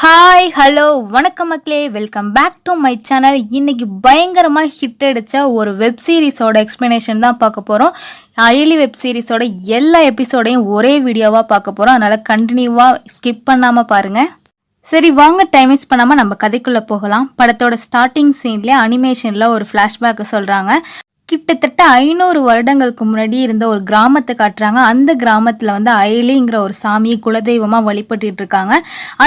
Hi hello வணக்கம் மக்களே, welcome back to my channel. இன்னைக்கு பயங்கரமாக ஹிட் அடித்த ஒரு வெப் சீரிஸோட எக்ஸ்ப்ளனேஷன் தான் பார்க்க போகிறோம். அயலி வெப் சீரிஸோட எல்லா எபிசோடையும் ஒரே வீடியோவாக பார்க்க போகிறோம். அதனால் கண்டினியூவாக ஸ்கிப் பண்ணாமல் பாருங்கள். சரி வாங்க, டைம் வேஸ்ட் பண்ணாமல் நம்ம கதைக்குள்ளே போகலாம். படத்தோட ஸ்டார்டிங் சீன்லேயே அனிமேஷனில் ஒரு ஃப்ளாஷ்பேக்கை சொல்கிறாங்க. கிட்டத்தட்ட 500 வருடங்களுக்கு முன்னாடி இருந்த ஒரு கிராமத்தை காட்டுறாங்க. அந்த கிராமத்தில் வந்து அயலிங்கிற ஒரு சாமியை குலதெய்வமாக வழிபட்டு இருக்காங்க.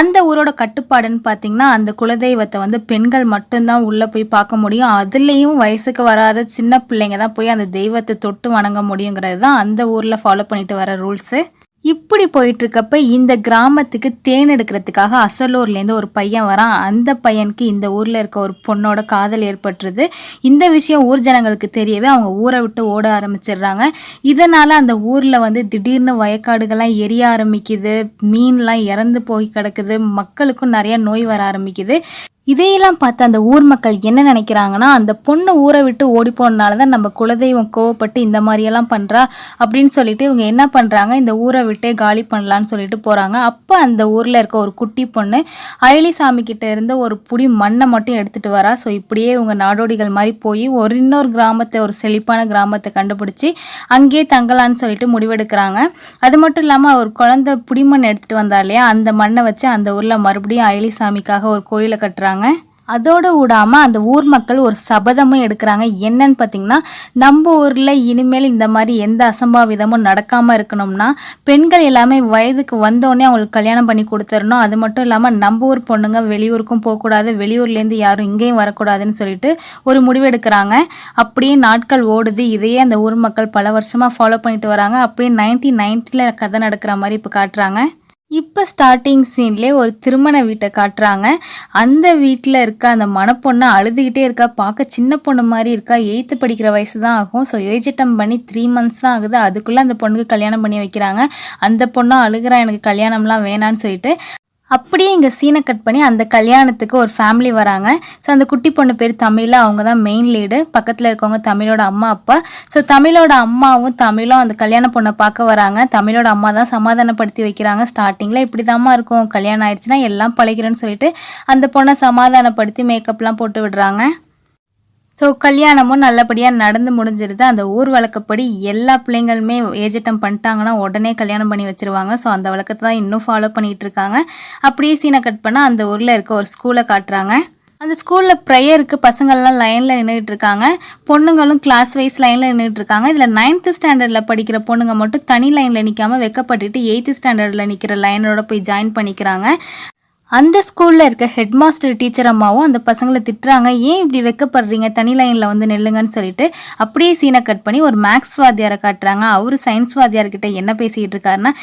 அந்த ஊரோட கட்டுப்பாடுன்னு பார்த்தீங்கன்னா, அந்த குலதெய்வத்தை வந்து பெண்கள் மட்டும்தான் உள்ளே போய் பார்க்க முடியும். அதுலேயும் வயசுக்கு வராத சின்ன பிள்ளைங்க தான் போய் அந்த தெய்வத்தை தொட்டு வணங்க முடியுங்கிறது தான் அந்த ஊரில் ஃபாலோ பண்ணிட்டு வர ரூல்ஸு. இப்படி போயிட்டு இருக்கப்ப இந்த கிராமத்துக்கு தேன் எடுக்கிறதுக்காக அசலூர்லேருந்து ஒரு பையன் வரான். அந்த பையனுக்கு இந்த ஊரில் இருக்க ஒரு பொண்ணோட காதல் ஏற்பட்டுருது. இந்த விஷயம் ஊர் ஜனங்களுக்கு தெரியவே அவங்க ஊரை விட்டு ஓட ஆரம்பிச்சிடுறாங்க. இதனால் அந்த ஊரில் வந்து திடீர்னு வயக்காடுகள்லாம் எரிய ஆரம்பிக்குது, மீன்லாம் இறந்து போய் கிடக்குது, மக்களுக்கும் நிறைய நோய் வர ஆரம்பிக்குது. இதையெல்லாம் பார்த்து அந்த ஊர் மக்கள் என்ன நினைக்கிறாங்கன்னா, அந்த பொண்ணு ஊரை விட்டு ஓடி போனனால தான் நம்ம குலதெய்வம் கோவப்பட்டு இந்த மாதிரியெல்லாம் பண்ணுறா அப்படின்னு சொல்லிட்டு இவங்க என்ன பண்ணுறாங்க, இந்த ஊரை விட்டே காலி பண்ணலான்னு சொல்லிட்டு போகிறாங்க. அப்போ அந்த ஊரில் இருக்க ஒரு குட்டி பொண்ணு அயலி சாமி கிட்ட இருந்து ஒரு புடி மண்ணை மட்டும் எடுத்துகிட்டு வரா. ஸோ இப்படியே இவங்க நாடோடிகள் மாதிரி போய் இன்னொரு கிராமத்தை, ஒரு செழிப்பான கிராமத்தை கண்டுபிடிச்சி அங்கேயே தங்கலான்னு சொல்லிட்டு முடிவெடுக்கிறாங்க. அது மட்டும் இல்லாமல் ஒரு குழந்தை புடிமண் எடுத்துகிட்டு வந்தா இல்லையா, அந்த மண்ணை வச்சு அந்த ஊரில் மறுபடியும் அயலி சாமிக்காக ஒரு கோயிலை கட்டுறாங்க. அதோடு விடாமல் அந்த ஊர் மக்கள் ஒரு சபதமும் எடுக்கிறாங்க. என்னன்னு பார்த்தீங்கன்னா, நம்ம ஊரில் இனிமேல் இந்த மாதிரி எந்த அசம்பாவிதமும் நடக்காமல் இருக்கணும்னா பெண்கள் எல்லாமே வயதுக்கு வந்தோடனே அவங்களுக்கு கல்யாணம் பண்ணி கொடுத்துடணும். அது மட்டும் இல்லாமல் நம்ம ஊர் பொண்ணுங்க வெளியூருக்கும் போகக்கூடாது, வெளியூர்லேருந்து யாரும் இங்கேயும் வரக்கூடாதுன்னு சொல்லிட்டு ஒரு முடிவெடுக்கிறாங்க. அப்படியே நாட்கள் ஓடுது. இதையே அந்த ஊர் மக்கள் பல வருஷமாக ஃபாலோ பண்ணிட்டு வராங்க. அப்படியே 1990 கதை நடக்கிற மாதிரி இப்போ காட்டுறாங்க. இப்போ ஸ்டார்டிங் சீன்லேயே ஒரு திருமண வீட்டை காட்டுறாங்க. அந்த வீட்டில் இருக்க அந்த மணப்பொண்ணு அழுதுகிட்டே இருக்கா. பார்க்க சின்ன பொண்ணு மாதிரி இருக்கா. 8th படிக்கிற வயசு தான் ஆகும். ஸோ ஏஜ் அட்டம் பண்ணி 3 months தான் ஆகுது. அதுக்குள்ளே அந்த பொண்ணுக்கு கல்யாணம் பண்ணி வைக்கிறாங்க. அந்த பொண்ணும் அழுகிறா, எனக்கு கல்யாணம்லாம் வேணான்னு சொல்லிட்டு. அப்படியே இங்கே சீனை கட் பண்ணி அந்த கல்யாணத்துக்கு ஒரு ஃபேமிலி வராங்க. ஸோ அந்த குட்டி பொண்ணு பேர் தமிழ், அவங்க தான் மெயின் லீடு. பக்கத்தில் இருக்கவங்க தமிழோட அம்மா அப்பா. ஸோ தமிழோட அம்மாவும் தமிழும் அந்த கல்யாண பொண்ணை பார்க்க வராங்க. தமிழோட அம்மா தான் சமாதானப்படுத்தி வைக்கிறாங்க. ஸ்டார்டிங்கில் இப்படி தாம்மா இருக்கும், கல்யாணம் ஆயிடுச்சுன்னா எல்லாம் பழகிறேன்னு சொல்லிட்டு அந்த பொண்ணை சமாதானப்படுத்தி மேக்கப்லாம் போட்டு விடுறாங்க. ஸோ கல்யாணமும் நல்லபடியாக நடந்து முடிஞ்சிருது. அந்த ஊர் வழக்கப்படி எல்லா பிள்ளைங்களுமே ஏஜ் அட்டம் பண்ணிட்டாங்கன்னா உடனே கல்யாணம் பண்ணி வச்சுருவாங்க. ஸோ அந்த வழக்கத்தை தான் இன்னும் ஃபாலோ பண்ணிகிட்டு இருக்காங்க. அப்படியே சீனை கட் பண்ணால் அந்த ஊரில் இருக்க ஒரு ஸ்கூலை காட்டுறாங்க. அந்த ஸ்கூலில் ப்ரேயருக்கு பசங்கள்லாம் லைனில் நின்றுட்டு இருக்காங்க. பொண்ணுங்களும் கிளாஸ் வைஸ் லைனில் நின்றுட்டு இருக்காங்க. இதில் 9th ஸ்டாண்டர்டில் படிக்கிற பொண்ணுங்க மட்டும் தனி லைனில் நிற்காமல் வெக்கப்பட்டுட்டு 8th ஸ்டாண்டர்டில் நிற்கிற லைனோட போய் ஜாயின் பண்ணிக்கிறாங்க. அந்த ஸ்கூலில் இருக்க ஹெட் மாஸ்டர் டீச்சர் அம்மாவும் அந்த பசங்களை திட்டுறாங்க, ஏன் இப்படி வெக்கப்படுறீங்க, தனி லைனில் வந்து நில்லுங்கன்னு சொல்லிட்டு. அப்படியே சீனை கட் பண்ணி ஒரு மேக்ஸ் வாத்தியாரை காட்டுறாங்க. அவரு சயின்ஸ் வாத்தியார்கிட்ட என்ன பேசிக்கிட்டு இருக்காருன்னா,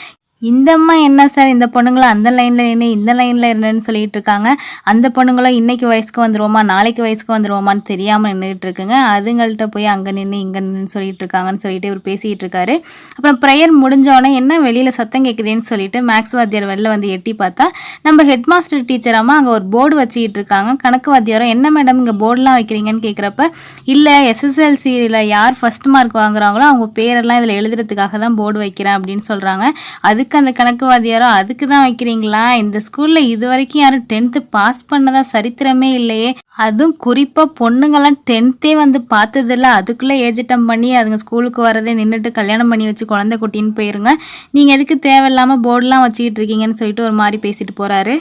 இந்த அம்மா என்ன சார் இந்த பொண்ணுங்களும் அந்த லைனில் நின்று இந்த லைனில் இருந்துன்னு சொல்லிட்டு இருக்காங்க. அந்த பொண்ணுங்களும் இன்னைக்கு வயசுக்கு வந்துடுவோமா நாளைக்கு வயசுக்கு வந்துடுவோமான்னு தெரியாமல் நின்றுட்டு இருக்குங்க. அதுங்கள்ட்ட போய் அங்கே நின்று இங்கே நின்று சொல்லிட்டு இருக்காங்கன்னு சொல்லிட்டு இவர் பேசிகிட்டு இருக்காரு. அப்புறம் ப்ரேயர் முடிஞ்சோடனே என்ன வெளியில் சத்தம் கேட்குதுன்னு சொல்லிட்டு மேக்ஸ் வாத்தியார் வெளில வந்து எட்டி பார்த்தா நம்ம ஹெட் மாஸ்டர் டீச்சர் அம்மா அங்கே ஒரு போர்டு வச்சுக்கிட்டு இருக்காங்க. கணக்கு வாத்தியாரம், என்ன மேடம் இங்கே போர்டெலாம் வைக்கிறீங்கன்னு கேட்குறப்ப, இல்லை SSLCயில் யார் ஃபஸ்ட் மார்க் வாங்குறாங்களோ அவங்க பேரெல்லாம் இதில் எழுதுறதுக்காக தான் போர்டு வைக்கிறேன் அப்படின்னு சொல்கிறாங்க. அந்த கணக்கு வாத்தியாரோ, அதுக்கு தான் வைக்கிறீங்களா, இந்த ஸ்கூல்ல இது வரைக்கும் யாரும் 10th பாஸ் பண்ணதா சரித்திரமே இல்லையே, அதுவும் குறிப்பாக பொண்ணுங்கள்லாம் 10th வந்து பார்த்ததில்ல, அதுக்குள்ளே ஏஜ் அட்டம் பண்ணி அதுங்க ஸ்கூலுக்கு வரதே நின்றுட்டு கல்யாணம் பண்ணி வச்சு குழந்தை குட்டின்னு போயிருங்க, நீங்கள் எதுக்கு தேவையில்லாமல் போர்டெலாம் வச்சுக்கிட்டு இருக்கீங்கன்னு சொல்லிட்டு ஒரு மாதிரி பேசிட்டு போகிறாரு.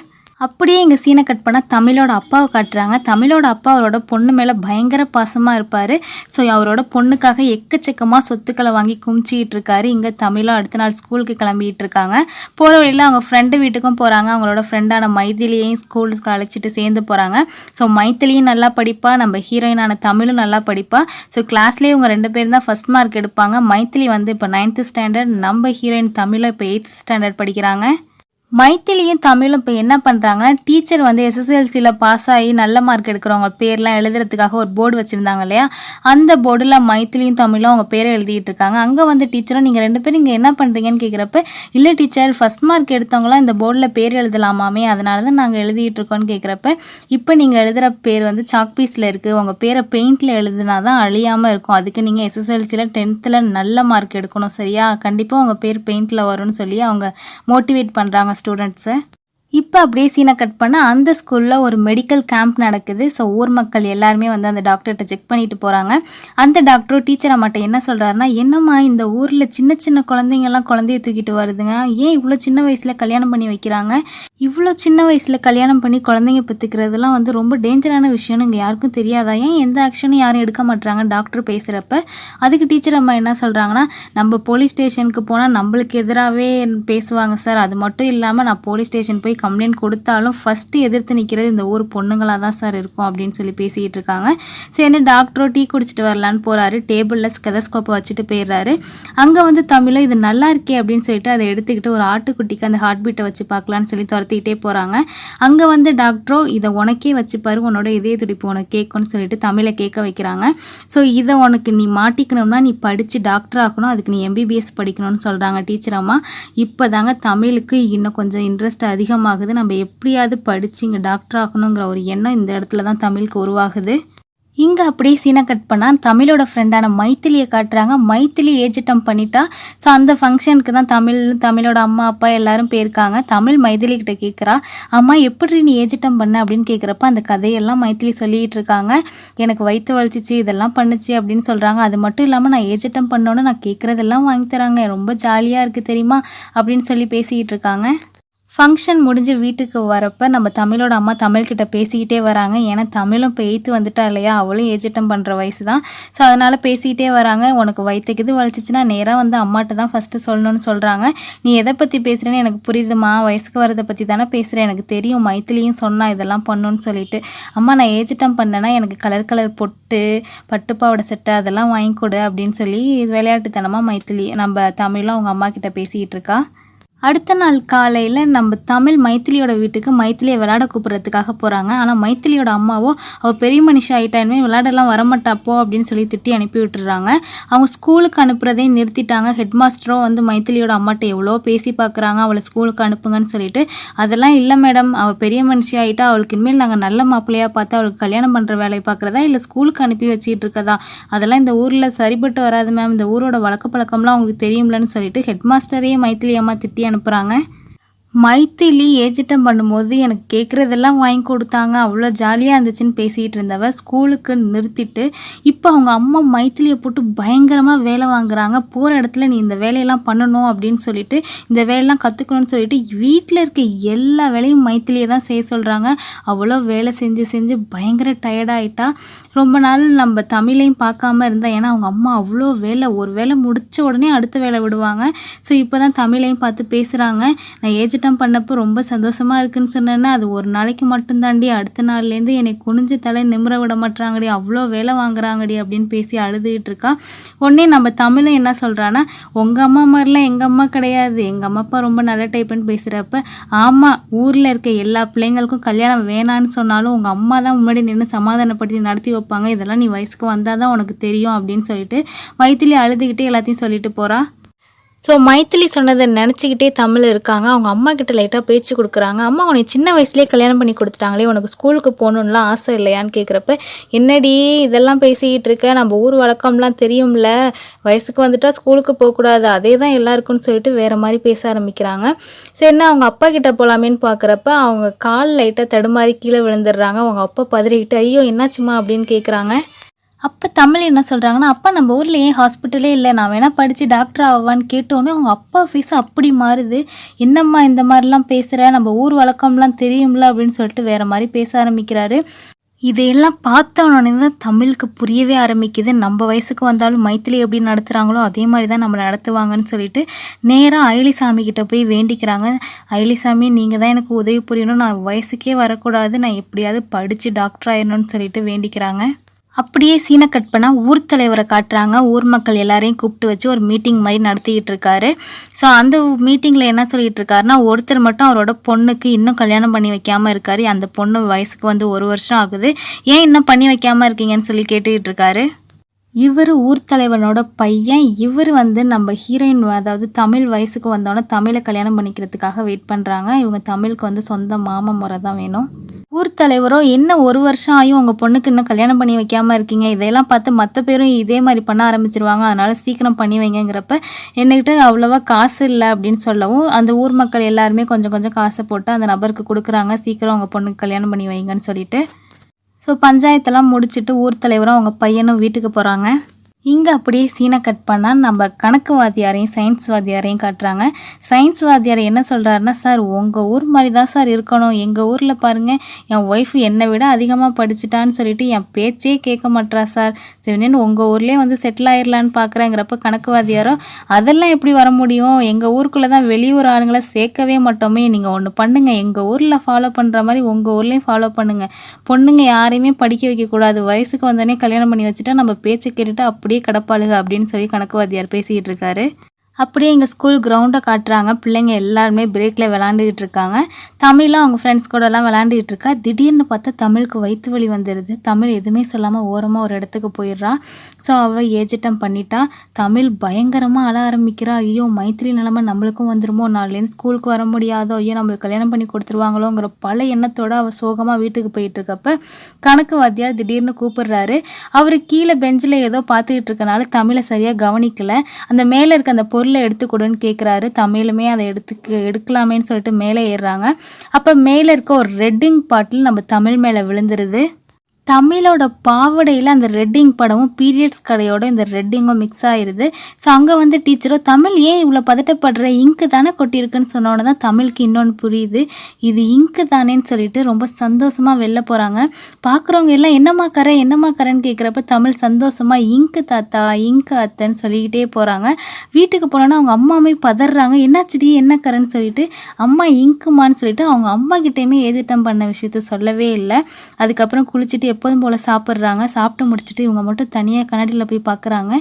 அப்படியே இங்கே சீனை கட் பண்ணால் தமிழோட அப்பாவை காட்டுறாங்க. தமிழோட அப்பா அவரோட பொண்ணு மேலே பயங்கர பாசமாக இருப்பார். ஸோ அவரோட பொண்ணுக்காக எக்கச்சக்கமாக சொத்துக்களை வாங்கி குமிச்சிக்கிட்டு இருக்காரு. இங்கே தமிழும் அடுத்த நாள் ஸ்கூலுக்கு கிளம்பிட்டு இருக்காங்க. போகிற வழியில் அவங்க ஃப்ரெண்டு வீட்டுக்கும் போகிறாங்க. அவங்களோட ஃப்ரெண்டான மைத்திலியையும் ஸ்கூலுக்கு அழைச்சிட்டு சேர்ந்து போகிறாங்க. ஸோ மைத்திலியும் நல்லா படிப்பா, நம்ம ஹீரோயினான தமிழும் நல்லா படிப்பா. ஸோ கிளாஸ்லேயே இவங்க 2 பேரும் தான் ஃபஸ்ட் மார்க் எடுப்பாங்க. மைத்திலி வந்து இப்போ 9th ஸ்டாண்டர்ட், நம்ம ஹீரோயின் தமிழும் இப்போ 8th ஸ்டாண்டர்ட் படிக்கிறாங்க. மைத்திலியும் தமிழும் இப்போ என்ன பண்ணுறாங்கன்னா, டீச்சர் வந்து SSLCயில் பாஸ் ஆகி நல்ல மார்க் எடுக்கிறவங்க பேர்லாம் எழுதுறதுக்காக ஒரு போர்டு வச்சுருந்தாங்க இல்லையா, அந்த போர்டில் மைத்திலியும் தமிழும் அவங்க பேரை எழுதிட்டு இருக்காங்க. அங்கே வந்து டீச்சரும், நீங்கள் 2 பேரும் இங்கே என்ன பண்ணுறீங்கன்னு கேட்குறப்ப, இல்லை டீச்சர் ஃபஸ்ட் மார்க் எடுத்தவங்களாம் இந்த போர்டில் பேர் எழுதலாமாமே, அதனால தான் நாங்கள் எழுதிட்டு இருக்கோன்னு கேட்குறப்ப, இப்போ நீங்கள் எழுதுகிற பேர் வந்து சாக் பீஸில் இருக்குது, உங்கள் பேரை பெயிண்டில் எழுதுனா தான் அழியாமல் இருக்கும், அதுக்கு நீங்கள் SSLCயில் 10th நல்ல மார்க் எடுக்கணும், சரியா, கண்டிப்பாக உங்கள் பேர் பெயிண்டில் வரும்னு சொல்லி அவங்க மோட்டிவேட் பண்ணுறாங்க ஸ்டூடெண்ட்ஸை. இப்போ அப்படியே சீனை கட் பண்ண அந்த ஸ்கூலில் ஒரு மெடிக்கல் கேம்ப் நடக்குது. ஸோ ஊர் மக்கள் எல்லாருமே வந்து அந்த டாக்டர்கிட்ட செக் பண்ணிட்டு போகிறாங்க. அந்த டாக்டரும் டீச்சர் அம்மாட்ட என்ன சொல்கிறாருன்னா, என்னம்மா இந்த ஊரில் சின்ன சின்ன குழந்தைங்கள்லாம் குழந்தைய தூக்கிட்டு வருதுங்க, ஏன் இவ்வளோ சின்ன வயசில் கல்யாணம் பண்ணி வைக்கிறாங்க, இவ்வளோ சின்ன வயசில் கல்யாணம் பண்ணி குழந்தைங்க பெற்றுக்கிறதுலாம் வந்து ரொம்ப டேஞ்சரான விஷயம்னு இங்கே யாருக்கும் தெரியாதா, ஏன் எந்த ஆக்ஷனும் யாரும் எடுக்க மாட்டாங்க டாக்டர் பேசுகிறப்ப. அதுக்கு டீச்சர் அம்மா என்ன சொல்கிறாங்கன்னா, நம்ம போலீஸ் ஸ்டேஷனுக்கு போனால் நம்மளுக்கு எதிராகவே பேசுவாங்க சார், அது மட்டும் இல்லாமல் நான் போலீஸ் ஸ்டேஷன் போய் கம்ப்ளைண்ட் கொடுத்தாலும் ஃபஸ்ட்டு எதிர்த்து நிற்கிறது இந்த ஊர் பொண்ணுங்களாக தான் சார் இருக்கும் அப்படின்னு சொல்லி பேசிக்கிட்டு இருக்காங்க. சரி டாக்டரோ டீ குடிச்சிட்டு வரலான்னு போகிறாரு. டேபிளில் ஸ்கெதஸ்கோப்பை வச்சுட்டு போயிடுறாரு. அங்கே வந்து தமிழும் இது நல்லா இருக்கே அப்படின்னு சொல்லிட்டு அதை எடுத்துக்கிட்டு ஒரு ஆட்டுக்குட்டிக்கு அந்த ஹார்ட் பீட்டை வச்சு பார்க்கலான்னு சொல்லி துரத்திக்கிட்டே போகிறாங்க. அங்கே வந்து டாக்டரோ இதை உனக்கே வச்சு பாரு, உன்னோட இதய துடிப்பு உனக்கு கேட்கும்னு சொல்லிட்டு தமிழை கேட்க வைக்கிறாங்க. ஸோ இதை உனக்கு நீ மாட்டிக்கணும்னா நீ படித்து டாக்டர் ஆகணும், அதுக்கு நீ எம்பிபிஎஸ் படிக்கணும்னு சொல்கிறாங்க டீச்சர் அம்மா. இப்போ தாங்க தமிழுக்கு இன்னும் கொஞ்சம் இன்ட்ரெஸ்ட் அதிகமாக நம்ம எப்படியாவது படிச்சு இங்கே டாக்டர் ஆகணுங்கிற ஒரு எண்ணம் இந்த இடத்துல தான் தமிழுக்கு உருவாகுது. இங்கே அப்படியே சீனை கட் பண்ணால் தமிழோட ஃப்ரெண்டான மைத்திலியை காட்டுறாங்க. மைத்திலி ஏஜ் அட்டம் பண்ணிட்டா. ஸோ அந்த ஃபங்க்ஷனுக்கு தான் தமிழோட அம்மா அப்பா எல்லாரும் போயிருக்காங்க. தமிழ் மைத்திலிக்கிட்ட கேட்குறா, அம்மா எப்படி நீ ஏஜ் அட்டம் பண்ண அப்படின்னு கேட்குறப்ப அந்த கதையெல்லாம் மைத்திலி சொல்லிகிட்டு இருக்காங்க. எனக்கு வயிற்று வலிச்சிச்சு, இதெல்லாம் பண்ணுச்சு அப்படின்னு சொல்கிறாங்க. அது மட்டும் இல்லாமல் நான் ஏஜ் அட்டம் பண்ணோன்னு நான் கேட்குறதெல்லாம் வாங்கி தராங்க, ரொம்ப ஜாலியாக இருக்குது தெரியுமா அப்படின்னு சொல்லி பேசிக்கிட்டு இருக்காங்க. ஃபங்க்ஷன் முடிஞ்சு வீட்டுக்கு வரப்போ நம்ம தமிழோட அம்மா தமிழ்கிட்ட பேசிக்கிட்டே வராங்க. ஏன்னா தமிழும் இப்போ 8th வந்துட்டா இல்லையா, அவளும் ஏஜ் அட்டம் பண்ணுற வயசு தான். ஸோ அதனால் பேசிக்கிட்டே வராங்க. உனக்கு வயிற்றுக்கு இது வலிச்சிச்சுன்னா நேராக வந்து அம்மாட்ட தான் ஃபஸ்ட்டு சொல்லணும்னு சொல்கிறாங்க. நீ எதை பற்றி பேசுகிறேன்னு எனக்கு புரியுதுமா, வயசுக்கு வரதை பற்றி தானே பேசுகிறேன், எனக்கு தெரியும், மைத்திலியும் சொன்னால் இதெல்லாம் பண்ணணும்னு சொல்லிட்டு. அம்மா நான் ஏஜ் அட்டம் பண்ணேன்னா எனக்கு கலர் கலர் பொட்டு பட்டுப்பாவோட செட்டை அதெல்லாம் வாங்கி கொடு அப்படின்னு சொல்லி விளையாட்டுத்தனமாக மைத்திலி நம்ம தமிழும் அவங்க அம்மா கிட்ட பேசிக்கிட்டு இருக்கா. அடுத்த நாள் காலையில் நம்ம தமிழ் மைத்திலியோட வீட்டுக்கு மைத்திலியை விளையாட கூப்பிட்றதுக்காக போகிறாங்க. ஆனால் மைத்திலியோட அம்மாவோ அவள் பெரிய மனுஷி ஆகிட்டாலுமே விளையாடலாம் வரமாட்டாப்போ அப்படின்னு சொல்லி திட்டி அனுப்பி விட்டுறாங்க. அவங்க ஸ்கூலுக்கு அனுப்புறதே நிறுத்திட்டாங்க. ஹெட் மாஸ்டரும் வந்து மைத்திலியோட அம்மாட்ட எவ்வளோ பேசி பார்க்குறாங்க அவளை ஸ்கூலுக்கு அனுப்புங்கன்னு சொல்லிட்டு. அதெல்லாம் இல்லை மேடம், அவள் பெரிய மனுஷி ஆகிட்டா, அவளுக்கு இனிமேல் நாங்கள் நல்ல மாப்பிள்ளையாக பார்த்து அவளுக்கு கல்யாணம் பண்ணுற வேலையை பார்க்குறதா இல்லை ஸ்கூலுக்கு அனுப்பி வச்சுக்கிட்டு இருக்கதா, அதெல்லாம் இந்த ஊரில் சரிப்பட்டு வராது மேம், இந்த ஊரோட வழக்க பழக்கம்லாம் அவங்களுக்கு தெரியும்லன்னு சொல்லிட்டு ஹெட் மாஸ்டரையே மைத்திலி அம்மா திட்டி அனுப்புகிறாங்க. மைத்திலி ஏஜ் அட்டம் பண்ணும்போது எனக்கு கேட்குறதெல்லாம் வாங்கி கொடுத்தாங்க, அவ்வளோ ஜாலியாக இருந்துச்சுன்னு பேசிகிட்டு இருந்தவ ஸ்கூலுக்கு நிறுத்திட்டு இப்போ அவங்க அம்மா மைத்திலியை போட்டு பயங்கரமாக வேலை வாங்குறாங்க. போகிற இடத்துல நீ இந்த வேலையெல்லாம் பண்ணணும் அப்படின்னு சொல்லிட்டு, இந்த வேலையெல்லாம் கற்றுக்கணும்னு சொல்லிட்டு வீட்டில் இருக்க எல்லா வேலையும் மைத்திலியை தான் செய்ய சொல்கிறாங்க. அவ்வளோ வேலை செஞ்சு செஞ்சு பயங்கர டயர்டாயிட்டா. ரொம்ப நாள் நம்ம தமிழையும் பார்க்காம இருந்தால், ஏன்னா அவங்க அம்மா அவ்வளோ வேலை, ஒரு வேலை முடித்த உடனே அடுத்த வேலை விடுவாங்க. ஸோ இப்போ தான் தமிழையும் பார்த்து பேசுகிறாங்க. நான் ஏஜ் அட்டம் பண்ணப்போ ரொம்ப சந்தோஷமாக இருக்குன்னு சொன்னேன்னா அது ஒரு நாளைக்கு மட்டும்தாண்டி, அடுத்த நாள்லேருந்து என்னை குனிஞ்சு தலை நிமிர விட மாட்டாங்கடி, அவ்வளோ வேலை வாங்குறாங்கடி அப்படின்னு பேசி அழுதுகிட்டு இருக்கா. உடனே நம்ம தமிழும் என்ன சொல்கிறான்னா, உங்கள் அம்மா மாதிரிலாம் எங்கள் அம்மா கிடையாது, எங்கள் அம்மா அப்பா ரொம்ப நல்ல டைப்புன்னு பேசுகிறப்ப, ஆமாம் ஊரில் இருக்க எல்லா பிள்ளைங்களுக்கும் கல்யாணம் வேணான்னு சொன்னாலும் உங்கள் அம்மா தான் முன்னாடி நின்று சமாதானப்படுத்தி நடத்தி வைப்பாங்க, இதெல்லாம் நீ வயசுக்கு வந்தால் தான் உனக்கு தெரியும் அப்படின்னு சொல்லிட்டு மைத்திலி அழுதுகிட்டே எல்லாத்தையும் சொல்லிட்டு போகிறா. ஸோ மைத்திலி சொன்னதை நினச்சிக்கிட்டே தமிழ் இருக்காங்க. அவங்க அம்மா கிட்ட லைட்டாக பேச்சு கொடுக்குறாங்க. அம்மா உனக்கு சின்ன வயசுலேயே கல்யாணம் பண்ணி கொடுத்துட்டாங்களே, உனக்கு ஸ்கூலுக்கு போகணுன்னுலாம் ஆசை இல்லையான்னு கேட்குறப்ப, என்னடி இதெல்லாம் பேசிக்கிட்டு இருக்க, நம்ம ஊர் வழக்கம்லாம் தெரியும்ல, வயசுக்கு வந்துட்டால் ஸ்கூலுக்கு போகக்கூடாது, அதே தான் எல்லாருக்குன்னு சொல்லிட்டு வேறு மாதிரி பேச ஆரம்பிக்கிறாங்க. சரின்னா அவங்க அப்பா கிட்ட போகலாமேன்னு பார்க்குறப்ப அவங்க கால் லைட்டாக தடுமாறி கீழே விழுந்துடுறாங்க. அவங்க அப்பா பதறிக்கிட்டு ஐயோ என்னாச்சுமா அப்படின்னு கேட்குறாங்க. அப்போ தமிழ் என்ன சொல்கிறாங்கன்னா, அப்பா நம்ம ஊரில் ஏன் ஹாஸ்பிட்டலே இல்லை, நான் வேணால் படித்து டாக்டர் ஆவான்னு கேட்டோன்னே அவங்க அப்பா ஃபேஸ் அப்படி மாறுது. என்னம்மா இந்த மாதிரிலாம் பேசுகிற, நம்ம ஊர் வழக்கம்லாம் தெரியும்ல அப்படின்னு சொல்லிட்டு வேறு மாதிரி பேச ஆரம்பிக்கிறாரு. இதையெல்லாம் பார்த்தவனே தான் தமிழுக்கு புரியவே ஆரம்பிக்குது. நம்ம வயசுக்கு வந்தாலும் மைத்திலி எப்படி நடத்துகிறாங்களோ அதே மாதிரி தான் நம்மளை நடத்துவாங்கன்னு சொல்லிட்டு நேராக அயலிசாமி கிட்ட போய் வேண்டிக்கிறாங்க. அயலிசாமி நீங்கள் தான் எனக்கு உதவி புரியணும், நான் வயசுக்கே வரக்கூடாது, நான் எப்படியாவது படித்து டாக்டர் ஆயிடணும்னு சொல்லிட்டு வேண்டிக்கிறாங்க. அப்படியே சீனை கட் பண்ணால் ஊர் தலைவரை காட்டுறாங்க. ஊர் மக்கள் எல்லாரையும் கூப்பிட்டு வச்சு ஒரு மீட்டிங் மாதிரி நடத்திக்கிட்டு இருக்காரு. ஸோ அந்த மீட்டிங்கில் என்ன சொல்லிகிட்டு இருக்காருன்னா, ஒருத்தர் மட்டும் அவரோட பொண்ணுக்கு இன்னும் கல்யாணம் பண்ணி வைக்காமல் இருக்காரு. அந்த பொண்ணு வயசுக்கு வந்து 1 வருஷம் ஆகுது, ஏன் இன்னும் பண்ணி வைக்காமல் இருக்கீங்கன்னு சொல்லி கேட்டுக்கிட்டு இருக்காரு. இவர் ஊர் தலைவனோட பையன். இவர் வந்து நம்ம ஹீரோயின், அதாவது தமிழ் வயசுக்கு வந்தோன்னே தமிழை கல்யாணம் பண்ணிக்கிறதுக்காக வெயிட் பண்ணுறாங்க. இவங்க தமிழுக்கு வந்து சொந்த மாமா முறை தான் வேணும். ஊர் தலைவரோ என்ன 1 வருஷம் ஆயும் உங்கள் பொண்ணுக்கு இன்னும் கல்யாணம் பண்ணி வைக்காமல் இருக்கீங்க, இதையெல்லாம் பார்த்து மற்ற பேரும் இதே மாதிரி பண்ண ஆரம்பிச்சிருவாங்க, அதனால் சீக்கிரம் பண்ணி வைங்கிறப்ப என்கிட்ட அவ்வளோவா காசு இல்லை அப்படின்னு சொல்லவும் அந்த ஊர் மக்கள் எல்லாருமே கொஞ்சம் கொஞ்சம் காசை போட்டு அந்த நபருக்கு கொடுக்குறாங்க, சீக்கிரம் உங்கள் பொண்ணுக்கு கல்யாணம் பண்ணி வைங்கன்னு சொல்லிட்டு. ஸோ பஞ்சாயத்தெல்லாம் முடிச்சுட்டு ஊர் தலைவரும் அவங்க பையனும் வீட்டுக்கு போகிறாங்க. இங்கே அப்படியே சீனை கட் பண்ணால் நம்ம கணக்கு வாத்தியாரையும் சயின்ஸ் வாத்தியாரையும் காட்டுறாங்க. சயின்ஸ் வாத்தியார் என்ன சொல்கிறாருன்னா, சார் உங்கள் ஊர் மாதிரி தான் சார் இருக்கணும், எங்கள் ஊரில் பாருங்கள் என் ஒய்ஃப் என்னை விட அதிகமாக படிச்சுட்டான்னு சொல்லிட்டு என் பேச்சே கேட்க மாட்டா சார், சரின்னு உங்கள் ஊர்லேயே வந்து செட்டில் ஆயிடலான்னு பார்க்குறேங்கிறப்ப கணக்கு வாத்தியாரோ அதெல்லாம் எப்படி வர முடியும், எங்கள் ஊருக்குள்ளே தான் வெளியூர் ஆளுங்களை சேர்க்கவே மாட்டோமே, நீங்கள் ஒன்று பண்ணுங்கள், எங்கள் ஊரில் ஃபாலோ பண்ணுற மாதிரி உங்கள் ஊர்லேயும் ஃபாலோ பண்ணுங்கள், பொண்ணுங்க யாரையுமே படிக்க வைக்கக்கூடாது, வயசுக்கு வந்தோடனே கல்யாணம் பண்ணி வச்சுட்டா நம்ம பேச்சு கேட்டுட்டு அப்படியே கடப்பாளுக அப்படின்னு சொல்லி கணக்கு வாத்தியார் பேசிக்கிட்டு இருக்காரு. அப்படியே எங்கள் ஸ்கூல் கிரவுண்டை காட்டுறாங்க. பிள்ளைங்க எல்லாருமே பிரேக்கில் விளாண்டுக்கிட்டு இருக்காங்க. தமிழும் அவங்க ஃப்ரெண்ட்ஸ் கூடலாம் விளாண்டுக்கிட்டு இருக்கா. திடீர்னு பார்த்தா தமிழுக்கு வயிற்று வலி வந்துடுது. தமிழ் எதுவுமே சொல்லாமல் ஓரமாக ஒரு இடத்துக்கு போயிடுறான். ஸோ அவள் ஏஜிட்டம் பண்ணிட்டா. தமிழ் பயங்கரமாக அழ ஆரம்பிக்கிறா. ஐயோ மைத்திரி நிலமை நம்மளுக்கும் வந்துடுமோ, நாலுலேருந்து ஸ்கூலுக்கு வர முடியாதோ, ஐயோ நம்மளுக்கு கல்யாணம் பண்ணி கொடுத்துருவாங்களோங்கிற பல எண்ணத்தோடு அவள் சோகமாக வீட்டுக்கு போயிட்டு இருக்கப்ப கணக்கு வாத்தியார் திடீர்னு கூப்பிடுறாரு. அவர் கீழே பெஞ்சில் ஏதோ பார்த்துக்கிட்டு இருக்கனால தமிழை சரியாக கவனிக்கலை. அந்த மேலே இருக்க அந்த பொருளை எடுத்துக்கொடுன்னு கேட்குறாரு. தமிழுமே அதை எடுக்கலாமேன்னு சொல்லிட்டு மேலே ஏறுறாங்க. அப்போ மேலே இருக்க ஒரு ரெட்டிங் பாட்டில் நம்ம தமிழ் மேலே விழுந்துருது. தமிழோட பாவடையில் அந்த ரெட்டிங் படமும் பீரியட்ஸ் கடையோட இந்த ரெட்டிங்கும் மிக்ஸ் ஆகிடுது. ஸோ அங்கே வந்து டீச்சரோ தமிழ் ஏன் இவ்வளோ பதட்டப்படுற, இங்கு தானே கொட்டியிருக்குன்னு சொன்னோன்னே தான் தமிழுக்கு இன்னொன்று புரியுது, இது இங்கு தானேன்னு சொல்லிட்டு ரொம்ப சந்தோஷமாக வெளில போகிறாங்க. பார்க்குறவங்க எல்லாம் என்னம்மா கரைன்னு கேட்குறப்ப தமிழ் சந்தோஷமாக இங்கு தாத்தா இங்கு அத்தைன்னு சொல்லிக்கிட்டே போகிறாங்க. வீட்டுக்கு போனோன்னா அவங்க அம்மாவே பதறாங்க, என்னாச்சுடி என்ன கரைன்னு சொல்லிட்டு. அம்மா இங்குமான்னு சொல்லிட்டு அவங்க அம்மா கிட்டேயுமே ஏஜிட்டம் பண்ண விஷயத்த சொல்லவே இல்லை. அதுக்கப்புறம் குளிச்சுட்டு எப்போதும் போல் சாப்பிட்றாங்க. சாப்பிட்டு முடிச்சுட்டு இவங்க மட்டும் தனியாக கண்ணாடியில் போய் பார்க்குறாங்க.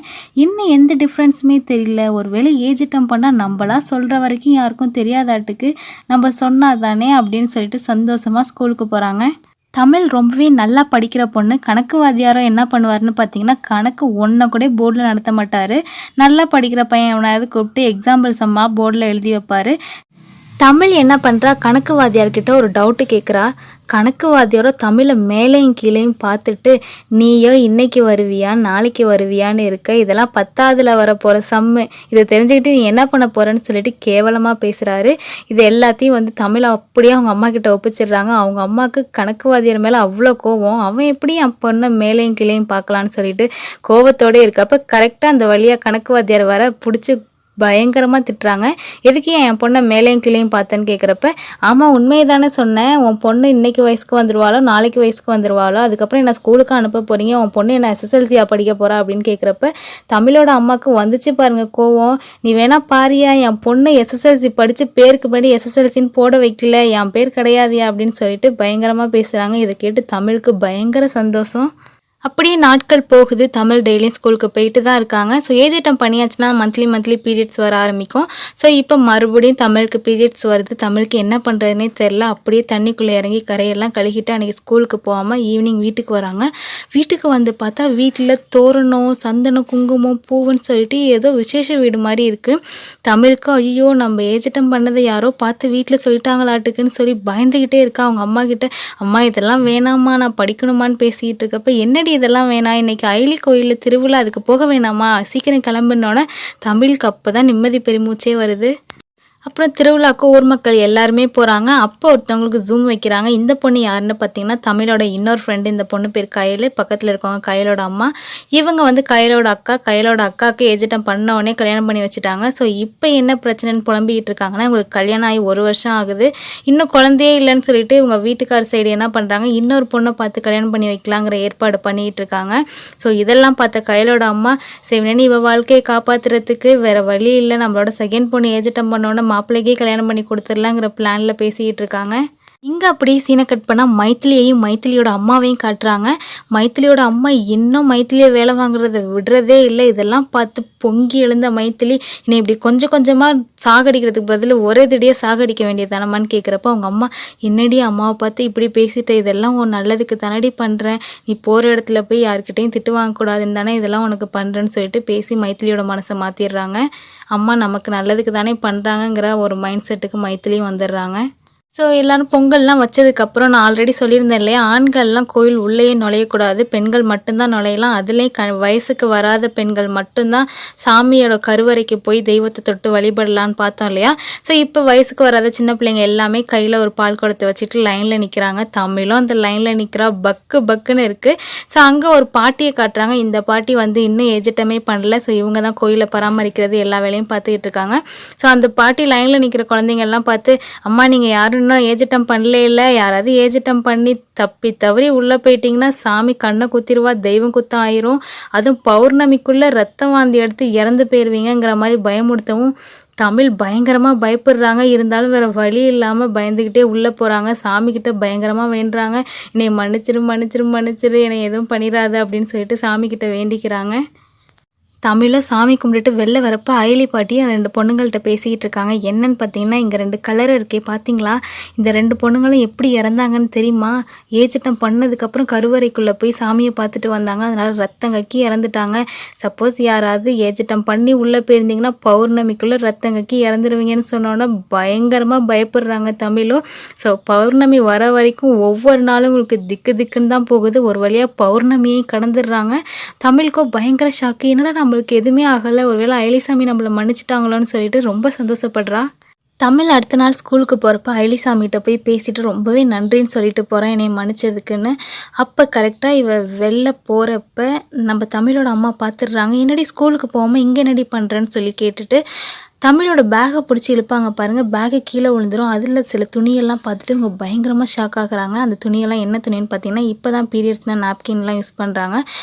இன்னும் எந்த டிஃப்ரென்ஸுமே தெரியல. ஒரு வேளை ஏஜிட்டம் பண்ணால் நம்மளா சொல்கிற வரைக்கும் யாருக்கும் தெரியாதாட்டுக்கு, நம்ம சொன்னாதானே அப்படின்னு சொல்லிட்டு சந்தோஷமாக ஸ்கூலுக்கு போகிறாங்க. தமிழ் ரொம்பவே நல்லா படிக்கிற பொண்ணு. கணக்கு வாத்தியாரோ என்ன பண்ணுவார்னு பார்த்தீங்கன்னா, கணக்கு ஒன்றை கூட போர்டில் நடத்த மாட்டார். நல்லா படிக்கிற பையன் எவனாவது கூப்பிட்டு எக்ஸாம்பிள் சம்மா போர்டில் எழுதி வைப்பார். தமிழ் என்ன பண்ணுறா, கணக்கு வாத்தியார்கிட்ட ஒரு டவுட்டு கேட்குறா. கணக்கு வாத்தியாரோ தமிழை மேலேயும் கீழேயும் பார்த்துட்டு, நீயோ இன்னைக்கு வருவியா நாளைக்கு வருவியான்னு இருக்க, இதெல்லாம் 10ஆவதுல வரப்போகிற சம்மு, இதை தெரிஞ்சுக்கிட்டு நீ என்ன பண்ண போகிறேன்னு சொல்லிட்டு கேவலமாக பேசுகிறாரு. இது எல்லாத்தையும் வந்து தமிழை அப்படியே அவங்க அம்மா கிட்ட ஒப்பிச்சிடுறாங்க. அவங்க அம்மாவுக்கு கணக்கு வாத்தியார் மேலே அவ்வளோ கோவம். அவன் எப்படி என் பொண்ணை மேலேயும் கீழேயும் பார்க்கலான்னு சொல்லிட்டு கோவத்தோடு இருக்கப்போ கரெக்டாக அந்த வழியாக கணக்கு வாத்தியார் வர பிடிச்சி பயங்கரமாக திட்டுறாங்க. எதுக்கு என் பொண்ணை மேலேயும் கீழேயும் பார்த்தேன்னு கேட்குறப்ப, ஆமாம் உண்மையை தானே சொன்னேன், உன் பொண்ணு இன்னைக்கு வயசுக்கு வந்துடுவாளோ நாளைக்கு வயசுக்கு வந்துடுவாளோ, அதுக்கப்புறம் என்ன ஸ்கூலுக்கு அனுப்ப போகிறீங்க, உன் பொண்ணு என்ன SSLCயாக படிக்க போகிறா அப்படின்னு கேட்குறப்ப தமிழோட அம்மாவுக்கு வந்துச்சு பாருங்கள் கோவம். நீ வேணா பாரியா, என் பொண்ணு SSLC படித்து பேருக்கு முன்னாடி SSLCன்னு போட வைக்கல, என் பேர் கிடையாதியா அப்படின்னு சொல்லிட்டு பயங்கரமாக பேசுகிறாங்க. இதை கேட்டு தமிழுக்கு பயங்கர சந்தோஷம். அப்படியே நாட்கள் போகுது. தமிழ் டெய்லியும் ஸ்கூலுக்கு போயிட்டு தான் இருக்காங்க. ஸோ ஏஜிட்டம் பண்ணியாச்சுன்னா மந்த்லி பீரியட்ஸ் வர ஆரம்பிக்கும். ஸோ இப்போ மறுபடியும் தமிழுக்கு பீரியட்ஸ் வருது. தமிழுக்கு என்ன பண்ணுறதுனே தெரில. அப்படியே தண்ணிக்குள்ளே இறங்கி கரையெல்லாம் கழுகிட்டு அன்றைக்கி ஸ்கூலுக்கு போகாமல் ஈவினிங் வீட்டுக்கு வராங்க. வீட்டுக்கு வந்து பார்த்தா வீட்டில் தோரணம் சந்தனம் குங்குமம் பூவுன்னு சொல்லிட்டு ஏதோ விசேஷ வீடு மாதிரி இருக்குது. தமிழுக்கு ஐயோ நம்ம ஏஜிட்டம் பண்ணதை யாரோ பார்த்து வீட்டில் சொல்லிட்டாங்களாட்டுக்குன்னு சொல்லி பயந்துக்கிட்டே இருக்கா. அவங்க அம்மா கிட்ட, அம்மா இதெல்லாம் வேணாம்மா நான் படிக்கணுமான்னு பேசிக்கிட்டு இருக்கப்ப, என்னடி இதெல்லாம் வேணாம், இன்னைக்கு ஐலி கோயிலில் திருவிழா, அதுக்கு போக வேணாமா, சீக்கிரம் கிளம்புனோன்னே தமிழுக்கு அப்போ தான் நிம்மதி பெருமூச்சே வருது. அப்புறம் திருவிழாவுக்கு ஊர் மக்கள் எல்லாருமே போகிறாங்க. அப்போ ஒருத்தவங்களுக்கு ஜூம் வைக்கிறாங்க. இந்த பொண்ணு யாருன்னு பார்த்தீங்கன்னா தமிழோட இன்னொரு ஃப்ரெண்டு. இந்த பொண்ணு பேர் கயல். பக்கத்தில் இருக்கவங்க கயலோட அம்மா. இவங்க வந்து கயலோட அக்கா. கயலோட அக்காவுக்கு ஏஜிட்டம் பண்ண உடனே கல்யாணம் பண்ணி வச்சுட்டாங்க. ஸோ இப்போ என்ன பிரச்சனைன்னு புலம்பிக்கிட்டு இருக்காங்கன்னா, இவங்களுக்கு கல்யாணம் ஆகி 1 வருஷம் ஆகுது, இன்னும் குழந்தையே இல்லைன்னு சொல்லிட்டு இவங்க வீட்டுக்கார சைடு என்ன பண்ணுறாங்க, இன்னொரு பொண்ணை பார்த்து கல்யாணம் பண்ணி வைக்கலாங்கிற ஏற்பாடு பண்ணிகிட்டு இருக்காங்க. ஸோ இதெல்லாம் பார்த்த கயலோட அம்மா, சரி இவ வாழ்க்கையை காப்பாற்றுறதுக்கு வேறு வழி இல்லை, நம்மளோட செகண்ட் பொண்ணு ஏஜிட்டம் பண்ணோன்னே மாப்பிள்ளைக்கே கல்யாணம் பண்ணி கொடுத்துடலாங்கிற பிளானில் பேசிக்கிட்டு இருக்காங்க. இங்கே அப்படியே சீனை கட் பண்ணால் மைத்திலியையும் மைத்திலியோட அம்மாவையும் காட்டுறாங்க. மைத்திலியோட அம்மா இன்னும் மைத்திலியை வேலை வாங்குறத விடுறதே இல்லை. இதெல்லாம் பார்த்து பொங்கி எழுந்த மைத்திலி, என்னை இப்படி கொஞ்சம் கொஞ்சமாக சாகடிக்கிறதுக்கு பதில் ஒரே திடியாக சாகடிக்க வேண்டியதானம்மான்னு கேட்குறப்ப அவங்க அம்மா, என்னடி அம்மாவை பார்த்து இப்படி பேசிட்ட, இதெல்லாம் உன் நல்லதுக்கு தானடி பண்ணுறேன், நீ போகிற இடத்துல போய் யார்கிட்டையும் திட்டு வாங்கக்கூடாதுன்னு தானே இதெல்லாம் உனக்கு பண்ணுறேன்னு சொல்லிட்டு பேசி மைத்திலியோட மனசை மாற்றிடுறாங்க. அம்மா நமக்கு நல்லதுக்கு தானே பண்ணுறாங்கங்கிற ஒரு மைண்ட் செட்டுக்கு மைத்திலியும் வந்துடுறாங்க. ஸோ எல்லோரும் பொங்கல்லாம் வச்சதுக்கப்புறம் நான் ஆல்ரெடி சொல்லியிருந்தேன் இல்லையா, ஆண்கள்லாம் கோயில் உள்ளேயே நுழையக்கூடாது, பெண்கள் மட்டும்தான் நுழையலாம். அதுலேயும் வயசுக்கு வராத பெண்கள் மட்டும்தான் சாமியோட கருவறைக்கு போய் தெய்வத்தை தொட்டு வழிபடலான்னு பார்த்தோம் இல்லையா. ஸோ இப்போ வயசுக்கு வராத சின்ன பிள்ளைங்க எல்லாமே கையில் ஒரு பால் குடத்தை வச்சுட்டு லைனில் நிற்கிறாங்க. தமிழும் அந்த லைனில் நிற்கிறா, பக்கு பக்குன்னு இருக்குது. ஸோ அங்கே ஒரு பாட்டியை காட்டுறாங்க. இந்த பாட்டி வந்து இன்னும் ஏஜிட்டமே பண்ணல. ஸோ இவங்க தான் கோயிலை பராமரிக்கிறது எல்லா வேலையும் பார்த்துக்கிட்டு இருக்காங்க. ஸோ அந்த பாட்டி லைனில் நிற்கிற குழந்தைங்க எல்லாம் பார்த்து, அம்மா நீங்கள் யாரும் இன்னும் ஏஜிட்டம் பண்ணல, இல்லை யாராவது ஏஜிட்டம் பண்ணி தப்பி தவறி உள்ளே போயிட்டிங்கன்னா சாமி கண்ணை குத்திடுவா, தெய்வம் குத்தம் ஆயிரும், அதுவும் பௌர்ணமிக்குள்ளே ரத்தம் வாந்தி எடுத்து இறந்து போயிடுவீங்கிற மாதிரி பயமுடுத்தவும் தமிழ் பயங்கரமாக பயப்படுறாங்க. இருந்தாலும் வேறு வழி இல்லாமல் பயந்துக்கிட்டே உள்ளே போகிறாங்க. சாமிக்கிட்ட பயங்கரமாக வேண்டுறாங்க, என்னை மன்னிச்சிரு மன்னிச்சிரு மன்னிச்சிரு, என்னை எதுவும் பண்ணிடாத அப்படின்னு சொல்லிட்டு சாமிக்கிட்ட வேண்டிக்கிறாங்க. தமிழில் சாமி கும்பிட்டுட்டு வெளில வரப்போ அயலி பாட்டி 2 பொண்ணுங்கள்கிட்ட பேசிக்கிட்டு இருக்காங்க. என்னன்னு பார்த்தீங்கன்னா, இங்கே 2 கலர் இருக்கே பார்த்தீங்களா, இந்த 2 பொண்ணுங்களும் எப்படி இறந்தாங்கன்னு தெரியுமா? ஏஜிட்டம் பண்ணதுக்கப்புறம் கருவறைக்குள்ளே போய் சாமியை பார்த்துட்டு வந்தாங்க, அதனால் ரத்தம் கக்கி இறந்துட்டாங்க. சப்போஸ் யாராவது ஏஜிட்டம் பண்ணி உள்ளே போயிருந்தீங்கன்னா பௌர்ணமிக்குள்ளே ரத்தம் கக்கி இறந்துடுவீங்கன்னு சொன்னோன்னா பயங்கரமாக பயப்படுறாங்க தமிழும். ஸோ பௌர்ணமி வர வரைக்கும் ஒவ்வொரு நாளும் உங்களுக்கு திக்கு திக்குன்னு தான் போகுது. ஒரு வழியாக பௌர்ணமியை கடந்துடுறாங்க. தமிழுக்கோ பயங்கர ஷாக்கு, என்னடா நம்மளுக்கு எதுவுமே ஆகலை, ஒருவேளை அயலிசாமி நம்மளை மன்னிச்சிட்டாங்களோன்னு சொல்லிட்டு ரொம்ப சந்தோஷப்படுறா. தமிழ் அடுத்த நாள் ஸ்கூலுக்கு போகிறப்ப அயலிசாமிகிட்ட போய் பேசிட்டு ரொம்பவே நன்றின்னு சொல்லிட்டு போகிறேன் என்னை மன்னிச்சதுக்குன்னு. அப்போ கரெக்டாக இவ வெளில போகிறப்ப நம்ம தமிழோட அம்மா பார்த்துடுறாங்க. என்னடி ஸ்கூலுக்கு போகாமல் இங்கே என்னடி பண்ணுறேன்னு சொல்லி கேட்டுட்டு தமிழோட பேக்கை பிடிச்சி இழுப்பாங்க பாருங்கள், பேக்கை கீழே விழுந்துடும். அதில் சில துணியெல்லாம் பார்த்துட்டு இவங்க பயங்கரமாக ஷாக் ஆகுறாங்க. அந்த துணியெல்லாம் என்ன துணின்னு பார்த்தீங்கன்னா, இப்போ தான் பீரியட்ஸ்னால் நாப்கின்லாம் யூஸ் பண்ணுறாங்க.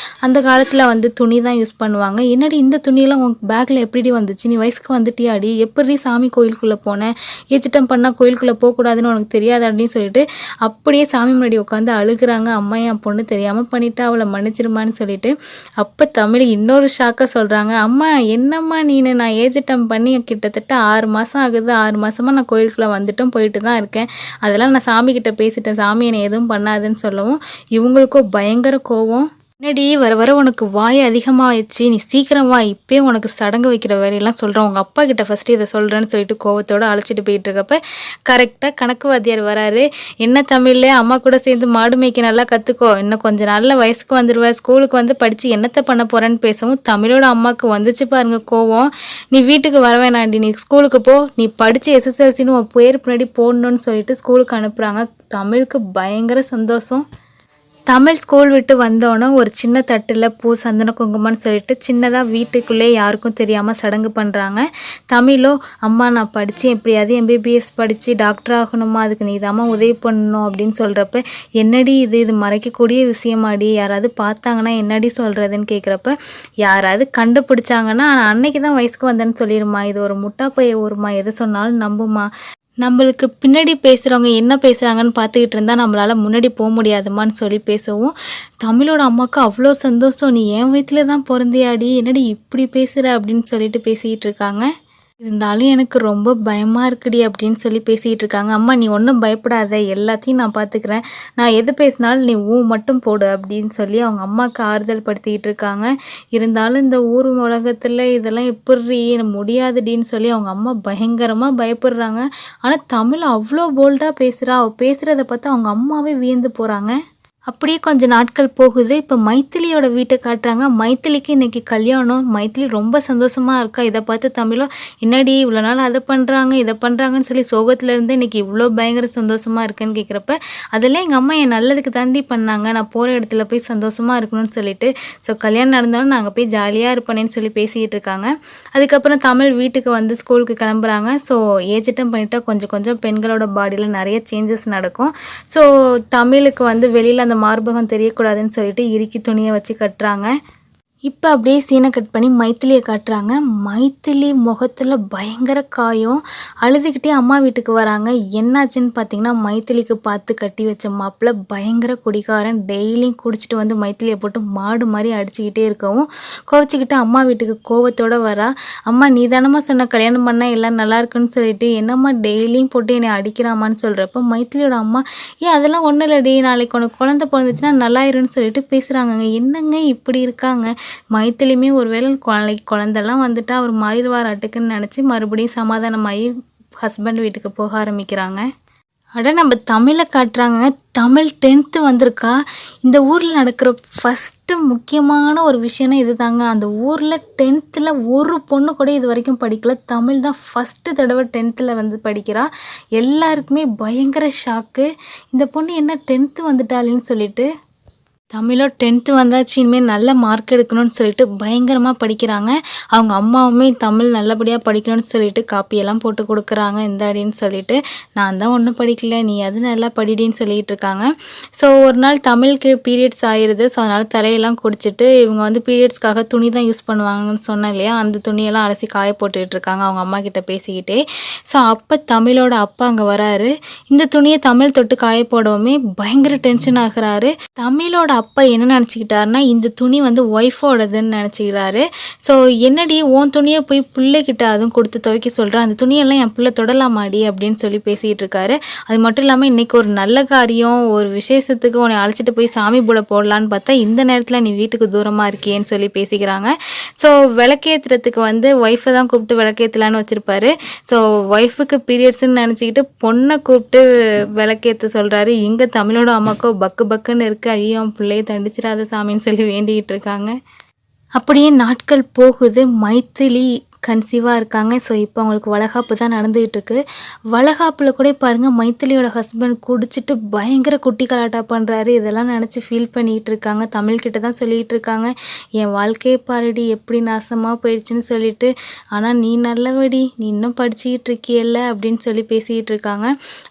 அந்த காலத்தில் வந்து துணி தான் யூஸ் பண்ணுவாங்க. என்னடி இந்த துணியெல்லாம் உங்கள் பேக்கில் எப்படி வந்துச்சு, நீ வயசுக்கு வந்துட்டியாடி, எப்படி சாமி கோயிலுக்குள்ளே போனேன், ஏஜிட்டம் பண்ணால் கோயிலுக்குள்ளே போகக்கூடாதுன்னு உனக்கு தெரியாது அப்படின்னு சொல்லிட்டு அப்படியே சாமி முன்னாடி உட்காந்து அழுகுறாங்க. அம்மா என் பொண்ணு தெரியாமல் பண்ணிவிட்டு அவளை மன்னிச்சிருமான்னு சொல்லிட்டு. அப்போ தமிழ் இன்னொரு ஷாக்காக சொல்கிறாங்க, அம்மா என்னம்மா நீனு, நான் ஏஜிட்டம் பண்ணி கிட்டத்தட்ட 6 மாதம் ஆகுது, 6 மாதமாக நான் கோயிலுக்குள்ளே வந்துட்டும் போயிட்டு தான் இருக்கேன், அதெல்லாம் நான் சாமிக்கிட்ட பேசிட்டேன், சாமி என்னை எதுவும் பண்ணாதுன்னு சொல்லவும் இவங்களுக்கும் பயங்கர கோவம். என்னடி வர வர உனக்கு வாய் அதிகமாகிடுச்சு, நீ சீக்கிரம் வா, இப்போயே உனக்கு சடங்கு வைக்கிற வேலையெல்லாம் சொல்கிறேன், உங்கள் அப்பா கிட்ட ஃபஸ்ட்டு இதை சொல்கிறேன்னு சொல்லிட்டு கோவத்தோடு அழைச்சிட்டு போயிட்டு இருக்கப்ப கரெக்டாக கணக்கு வாத்தியார் வராரு. என்ன தமிழ்ல அம்மா கூட சேர்ந்து மாடு மேய்க்க நல்லா கற்றுக்கோ, இன்னும் கொஞ்சம் நாளில் வயசுக்கு வந்துடுவேன், ஸ்கூலுக்கு வந்து படித்து என்னத்தை பண்ண போகிறேன்னு பேசவும் தமிழோட அம்மாவுக்கு வந்துச்சு பாருங்க கோவம். நீ வீட்டுக்கு வர வேணாண்டி, நீ ஸ்கூலுக்கு போ, நீ படித்து SSLCன்னு உன் பேர் பின்னாடி போடணுன்னு சொல்லிட்டு ஸ்கூலுக்கு அனுப்புகிறாங்க. தமிழுக்கு பயங்கர சந்தோஷம். தமிழ் ஸ்கூல் விட்டு வந்தோன்னே ஒரு சின்ன தட்டில் பூ சந்தன குங்குமம்னு சொல்லிட்டு சின்னதாக வீட்டுக்குள்ளே யாருக்கும் தெரியாமல் சடங்கு பண்ணுறாங்க. தமிழோ, அம்மா நான் படித்து எப்படியாவது MBBS படித்து டாக்டர் ஆகணுமா, அதுக்கு நீ தாம்மா உதவி பண்ணணும் அப்படின்னு சொல்கிறப்ப, என்னடி இது மறைக்கக்கூடிய விஷயமாடி, யாராவது பார்த்தாங்கன்னா என்னடி சொல்கிறதுன்னு கேட்குறப்ப, யாராவது கண்டுபிடிச்சாங்கன்னா அன்னைக்கு தான் வயசுக்கு வந்தேன்னு சொல்லிடுமா, இது ஒரு முட்டா பைய ஊருமா, எதை சொன்னாலும் நம்புமா, நம்மளுக்கு பின்னாடி பேசுகிறவங்க என்ன பேசுகிறாங்கன்னு பார்த்துக்கிட்டு இருந்தால் நம்மளால் முன்னாடி போக முடியாதுமான்னு சொல்லி பேசவும் தமிழோட அம்மாவுக்கு அவ்வளோ சந்தோஷம். நீ என் வயிற்றுல தான் பிறந்தியாடி, என்னடி இப்படி பேசுகிற அப்படின்னு சொல்லிட்டு பேசிக்கிட்டு இருக்காங்க. இருந்தாலும் எனக்கு ரொம்ப பயமாக இருக்குடி அப்படின்னு சொல்லி பேசிகிட்டு இருக்காங்க. அம்மா நீ ஒன்றும் பயப்படாத, எல்லாத்தையும் நான் பார்த்துக்கிறேன், நான் எது பேசினாலும் நீ மட்டும் போடு அப்படின்னு சொல்லி அவங்க அம்மாவுக்கு ஆறுதல் படுத்திக்கிட்டு இருக்காங்க. இருந்தாலும் இந்த ஊர் உலகத்தில் இதெல்லாம் எப்படி முடியாதுடின்னு சொல்லி அவங்க அம்மா பயங்கரமாக பயப்படுறாங்க. ஆனால் தமிழ் அவ்வளோ போல்டாக பேசுகிறா, அவள் பேசுகிறத பார்த்து அவங்க அம்மாவே வியந்து போகிறாங்க. அப்படியே கொஞ்சம் நாட்கள் போகுது. இப்போ மைத்திலியோட வீட்டை காட்டுறாங்க. மைத்திலிக்கு இன்றைக்கி கல்யாணம். மைத்திலி ரொம்ப சந்தோஷமாக இருக்கா. இதை பார்த்து தமிழும் என்னடி இவ்வளோ நாள் அதை பண்ணுறாங்க இதை பண்ணுறாங்கன்னு சொல்லி சோகத்துலேருந்து இன்றைக்கி இவ்வளோ பயங்கர சந்தோஷமாக இருக்குன்னு கேட்குறப்ப, அதெல்லாம் எங்கள் அம்மா என் நல்லதுக்கு தாண்டி பண்ணாங்க, நான் போகிற இடத்துல போய் சந்தோஷமாக இருக்கணும்னு சொல்லிட்டு, ஸோ கல்யாணம் நடந்தாலும் நாங்கள் போய் ஜாலியாக இருப்பேன்னு சொல்லி பேசிக்கிட்டு இருக்காங்க. அதுக்கப்புறம் தமிழ் வீட்டுக்கு வந்து ஸ்கூலுக்கு கிளம்புறாங்க. ஸோ ஏஜிட்டம் பண்ணிட்டா கொஞ்சம் கொஞ்சம் பெண்களோட பாடியில் நிறைய சேஞ்சஸ் நடக்கும். ஸோ தமிழுக்கு வந்து வெளியில் அந்த மார்பகம் தெரியக்கூடாதுன்னு சொல்லிட்டு இறுக்கி துணியை வச்சு கட்டுறாங்க. இப்போ அப்படியே சீனை கட் பண்ணி மைத்திலியை காட்டுறாங்க. மைத்திலி முகத்தில் பயங்கர காயம், அழுதுகிட்டே அம்மா வீட்டுக்கு வராங்க. என்னாச்சுன்னு பார்த்தீங்கன்னா, மைத்திலிக்கு பார்த்து கட்டி வச்ச மாப்பிள்ள பயங்கர குடிகாரன், டெய்லியும் குடிச்சிட்டு வந்து மைத்திலியை போட்டு மாடு மாதிரி அடிச்சுக்கிட்டே இருக்கவும் கோவச்சிக்கிட்டு அம்மா வீட்டுக்கு கோவத்தோடு வரா. அம்மா நீ தானம்மா சொன்ன கல்யாணம் பண்ணால் எல்லாம் நல்லா இருக்குன்னு சொல்லிட்டு என்னம்மா டெய்லியும் போட்டு என்னை அடிக்கிறாமான்னு சொல்கிறப்ப மைத்திலியோட அம்மா அதெல்லாம் ஒன்றும் இல்லடி, நாளைக்கு உனக்கு குழந்தை பிறந்துச்சுன்னா நல்லாயிருன்னு சொல்லிட்டு பேசுகிறாங்கங்க. என்னங்க இப்படி இருக்காங்க. மைத்திலியுமே ஒருவேளை குழந்தெல்லாம் வந்துட்டா அவர் மாறிடுவார் அட்டுக்குன்னு நினச்சி மறுபடியும் சமாதானமாகி ஹஸ்பண்ட் வீட்டுக்கு போக ஆரம்பிக்கிறாங்க. அட நம்ம தமிழை காட்டுறாங்க. தமிழ் 10th வந்திருக்கா. இந்த ஊரில் நடக்கிற ஃபஸ்ட்டு முக்கியமான ஒரு விஷயம்னா இதுதாங்க. அந்த ஊரில் 10th ஒரு பொண்ணு கூட இது வரைக்கும் படிக்கல. தமிழ் தான் ஃபஸ்ட்டு தடவை 10th வந்து படிக்கிறா. எல்லாருக்குமே பயங்கர ஷாக்கு. இந்த பொண்ணு என்ன 10th வந்துட்டாளேன்னு சொல்லிட்டு. தமிழோ 10th வந்தாச்சு, இனிமேல் நல்ல மார்க் எடுக்கணும்னு சொல்லிட்டு பயங்கரமாக படிக்கிறாங்க. அவங்க அம்மாவுமே தமிழ் நல்லபடியாக படிக்கணும்னு சொல்லிட்டு காப்பியெல்லாம் போட்டு கொடுக்குறாங்க இந்த அப்படின்னு சொல்லிட்டு. நான் தான் ஒன்றும் படிக்கல, நீ அது நல்லா படிடின்னு சொல்லிகிட்டு இருக்காங்க. ஸோ ஒரு நாள் தமிழுக்கு பீரியட்ஸ் ஆயிடுது. ஸோ அதனால் தலையெல்லாம் குடிச்சிட்டு இவங்க வந்து பீரியட்ஸ்க்காக துணி தான் யூஸ் பண்ணுவாங்கன்னு சொன்னேன் இல்லையா, அந்த துணியெல்லாம் அலசி காய போட்டுக்கிட்டு இருக்காங்க அவங்க அம்மா கிட்ட பேசிக்கிட்டே. ஸோ அப்போ தமிழோட அப்பா அங்கே வராரு. இந்த துணியை தமிழ் தொட்டு காய போடவுமே பயங்கர டென்ஷன் ஆகுறாரு. தமிழோட அப்பா என்ன நினச்சிக்கிட்டாருன்னா இந்த துணி வந்து ஒய்ஃபோடதுன்னு நினச்சிக்கிறாரு. ஸோ என்னடி உன் துணியை போய் பிள்ளைகிட்ட அதுவும் கொடுத்து துவைக்க சொல்கிறேன், அந்த துணியெல்லாம் என் பிள்ளை தொடலாமாடி அப்படின்னு சொல்லி பேசிகிட்டு இருக்காரு. அது மட்டும் இல்லாமல் இன்றைக்கி ஒரு நல்ல காரியம், ஒரு விசேஷத்துக்கு உன்னை அழைச்சிட்டு போய் சாமி போட போடலான்னு பார்த்தா இந்த நேரத்தில் நீ வீட்டுக்கு தூரமாக இருக்கியேன்னு சொல்லி பேசிக்கிறாங்க. ஸோ விளக்கேற்றுறதுக்கு வந்து ஒய்ஃபை தான் கூப்பிட்டு விளக்கேற்றலான்னு வச்சுருப்பாரு. ஸோ ஒய்ஃபுக்கு பீரியட்ஸ்ன்னு நினச்சிக்கிட்டு பொண்ணை கூப்பிட்டு விளக்கேற்ற சொல்கிறாரு. இங்கே தமிழோட அம்மாக்கோ பக்கு பக்குன்னு இருக்குது. ஐயோ பிள்ளையை தண்டிச்சிடாத சாமின்னு சொல்லி வேண்டிக்கிட்டு இருக்காங்க. அப்படியே நாட்கள் போகுது. மைத்திலி கன்சீவாக இருக்காங்க. ஸோ இப்போ அவங்களுக்கு வளகாப்பு தான் நடந்துகிட்டு இருக்கு. வளகாப்பில் கூட பாருங்கள் மைத்திலியோட ஹஸ்பண்ட் குடிச்சிட்டு பயங்கர குட்டி கலாட்டா பண்ணுறாரு. இதெல்லாம் நினச்சி ஃபீல் பண்ணிகிட்டு இருக்காங்க. தமிழ்கிட்ட தான் சொல்லிகிட்டு இருக்காங்க, என் வாழ்க்கையை பாருடி எப்படி நாசமாக போயிடுச்சுன்னு சொல்லிட்டு. ஆனால் நீ நல்லபடி, நீ இன்னும் படிச்சுக்கிட்டு இருக்கியல்ல அப்படின்னு சொல்லி பேசிக்கிட்டு இருக்காங்க.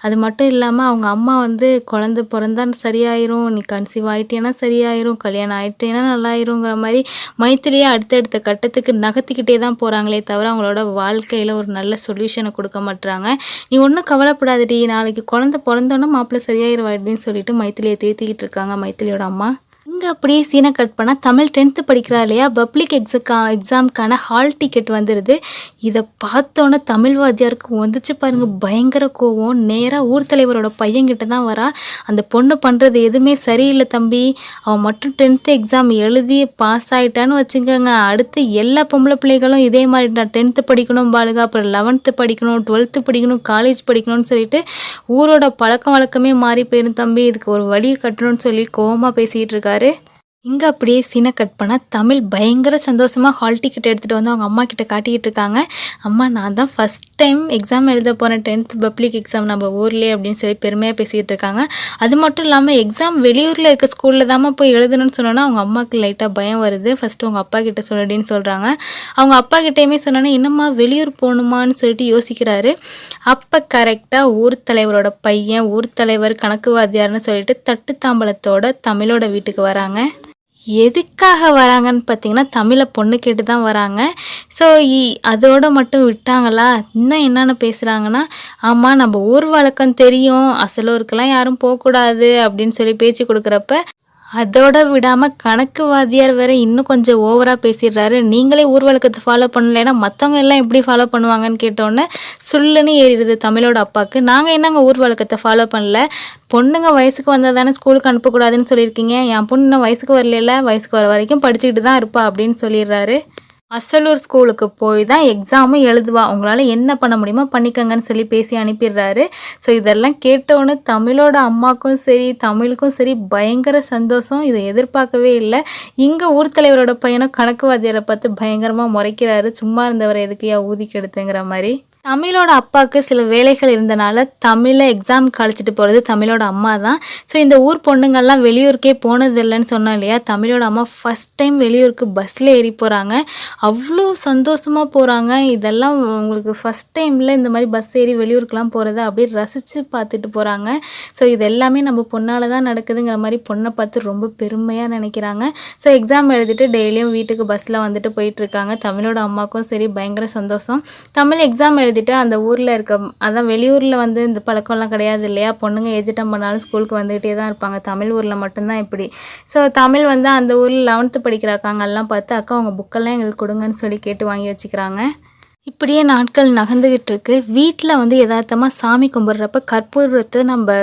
அது மட்டும் இல்லாமல் அவங்க அம்மா வந்து குழந்தை பிறந்தா சரியாயிரும், நீ கன்சீவ் ஆகிட்டேன்னா சரியாயிரும், கல்யாணம் ஆகிட்டேன்னா நல்லாயிருங்கிற மாதிரி மைத்திலியை அடுத்தடுத்த கட்டத்துக்கு நகர்த்திக்கிட்டே தான் போகிறாங்களே தவிர அவங்களோட வாழ்க்கையில் ஒரு நல்ல சொல்யூஷனை கொடுக்க மாட்டுறாங்க. நீ ஒன்றும் கவலைப்படாதடி, நாளைக்கு குழந்தை பிறந்தோன்னா மாப்பிள்ளை சரியாயிருவா அப்படின்னு சொல்லிட்டு மைத்திலியை தேத்திக்கிட்டு இருக்காங்க மைத்திலியோட அம்மா. இங்கே அப்படியே சீனை கட் பண்ணால் தமிழ் 10th படிக்கிறா இல்லையா, பப்ளிக் எக்ஸாமுக்கான ஹால் டிக்கெட் வந்துடுது. இதை பார்த்தோன்னே தமிழ் வாத்தியாருக்கு வந்துச்சு பாருங்கள் பயங்கர கோவம். நேராக ஊர் தலைவரோட பையன்கிட்ட தான் வரா. அந்த பொண்ணு பண்ணுறது எதுவுமே சரியில்லை தம்பி, அவன் மட்டும் 10th எக்ஸாம் எழுதி பாஸ் ஆகிட்டான்னு வச்சுக்கோங்க, அடுத்து எல்லா பொம்பளை பிள்ளைகளும் இதே மாதிரி நான் 10th படிக்கணும் பாலுங்க, அப்புறம் 11th படிக்கணும், 12th படிக்கணும், காலேஜ் படிக்கணும்னு சொல்லிட்டு ஊரோட பழக்கம் வழக்கமே மாறி போயிடும் தம்பி, இதுக்கு ஒரு வழி கட்டணும்னு சொல்லி கோவமாக பேசிகிட்டு இருக்காரு. இங்கே அப்படியே சீனை கட் பண்ணால் தமிழ் பயங்கர சந்தோஷமாக ஹால் டிக்கெட் எடுத்துகிட்டு வந்து அவங்க அம்மா கிட்ட காட்டிக்கிட்டு இருக்காங்க. அம்மா நான் தான் ஃபஸ்ட் டைம் எக்ஸாம் எழுத போகிறேன், 10th பப்ளிக் எக்ஸாம் நம்ம ஊர்லேயே அப்படின்னு சொல்லி பெருமையாக பேசிக்கிட்டு இருக்காங்க. அது மட்டும் இல்லாமல் எக்ஸாம் வெளியூரில் இருக்க ஸ்கூலில் தான் போய் எழுதணும்னு சொன்னோன்னா அவங்க அம்மாவுக்கு லைட்டாக பயம் வருது. ஃபஸ்ட்டு அவங்க அப்பா கிட்ட சொல்லிடின்னு சொல்கிறாங்க. அவங்க அப்பா கிட்டேயுமே சொன்னோன்னா என்னம்மா வெளியூர் போகணுமான்னு சொல்லிட்டு யோசிக்கிறாரு. அப்போ கரெக்டாக ஊர் தலைவரோட பையன், ஊர் தலைவர் கணக்கு வாத்தியார்னு சொல்லிட்டு தட்டு தாம்பலத்தோட தமிழோட வீட்டுக்கு வராங்க. எதுக்காக வராங்கன்னு பார்த்தீங்கன்னா தமிழை பொண்ணு கேட்டு தான் வராங்க. ஸோ அதோடு மட்டும் விட்டாங்களா, இன்னும் என்னென்ன பேசுகிறாங்கன்னா, ஆமாம் நம்ம ஊர் வழக்கம் தெரியும், அசலூருக்கெல்லாம் யாரும் போகக்கூடாது அப்படின்னு சொல்லி பேச்சு கொடுக்குறப்ப அதோட விடாமல் கணக்கு வாத்தியார் வேறு இன்னும் கொஞ்சம் ஓவராக பேசிடுறாரு. நீங்களே ஊர் வழக்கத்தை ஃபாலோ பண்ணலைன்னா மற்றவங்க எல்லாம் எப்படி ஃபாலோ பண்ணுவாங்கன்னு கேட்டோன்னே சொல்லுன்னு ஏறிடுது தமிழோட அப்பாவுக்கு. நாங்கள் என்னங்க ஊர் வழக்கத்தை ஃபாலோ பண்ணல, பொண்ணுங்க வயசுக்கு வந்தால் தானே ஸ்கூலுக்கு அனுப்பக்கூடாதுன்னு சொல்லியிருக்கீங்க, என் பொண்ணு இன்னும் வயசுக்கு வரல, வயசுக்கு வர வரைக்கும் படிச்சுக்கிட்டு தான் இருப்பா அப்படின்னு சொல்லிடுறாரு. அசலூர் ஸ்கூலுக்கு போய் தான் எக்ஸாமும் எழுதுவா, உங்களால் என்ன பண்ண முடியுமோ பண்ணிக்கங்கன்னு சொல்லி பேசி அனுப்பிடுறாரு. ஸோ இதெல்லாம் கேட்டோன்னு தமிழோட அம்மாவுக்கும் சரி தமிழுக்கும் சரி பயங்கர சந்தோஷம். இதை எதிர்பார்க்கவே இல்லை. இங்கே ஊர் தலைவரோட பையனும் கணக்கு வாத்தியாரை பார்த்து பயங்கரமாக முறைக்கிறாரு, சும்மா இருந்தவரை எதுக்கையா ஊதி கெடுத்துங்கிற மாதிரி. தமிழோட அப்பாவுக்கு சில வேலைகள் இருந்தனால தமிழை எக்ஸாமுக்கு அழைச்சிட்டு போகிறது தமிழோட அம்மா தான். ஸோ இந்த ஊர் பொண்ணுங்கள்லாம் வெளியூருக்கே போனது இல்லைன்னு சொன்னோம் இல்லையா, தமிழோட அம்மா ஃபஸ்ட் டைம் வெளியூருக்கு பஸ்ஸில் ஏறி போகிறாங்க. அவ்வளோ சந்தோஷமாக போகிறாங்க. இதெல்லாம் உங்களுக்கு ஃபஸ்ட் டைமில் இந்த மாதிரி பஸ் ஏறி வெளியூருக்கெலாம் போகிறத அப்படியே ரசித்து பார்த்துட்டு போகிறாங்க. ஸோ இது எல்லாமே நம்ம பொண்ணால் தான் நடக்குதுங்கிற மாதிரி பொண்ணை பார்த்து ரொம்ப பெருமையாக நினைக்கிறாங்க. ஸோ எக்ஸாம் எழுதிட்டு டெய்லியும் வீட்டுக்கு பஸ்ஸில் வந்துட்டு போயிட்டுருக்காங்க. தமிழோட அம்மாவுக்கும் சரி பயங்கர சந்தோஷம். தமிழ் எக்ஸாம் எழுதிட்டு அந்த ஊரில் இருக்க, அதான் வெளியூரில் வந்து இந்த பழக்கம்லாம் கிடையாது இல்லையா, பொண்ணுங்க ஏஜ் அட்டன் பண்ணாலும் ஸ்கூலுக்கு வந்துகிட்டே தான் இருப்பாங்க. தமிழ் ஊரில் மட்டும்தான் இப்படி. ஸோ தமிழ் வந்து அந்த ஊரில் 11th படிக்கிறாங்க எல்லாம் பார்த்து அக்கா அவங்க புக்கெல்லாம் எங்களுக்கு கொடுங்கன்னு சொல்லி கேட்டு வாங்கி வச்சுக்கிறாங்க. இப்படியே நாட்கள் நகர்ந்துக்கிட்டு இருக்கு. வீட்டில் வந்து யதார்த்தமாக சாமி கும்பிட்றப்ப கற்பூரத்தை நம்ம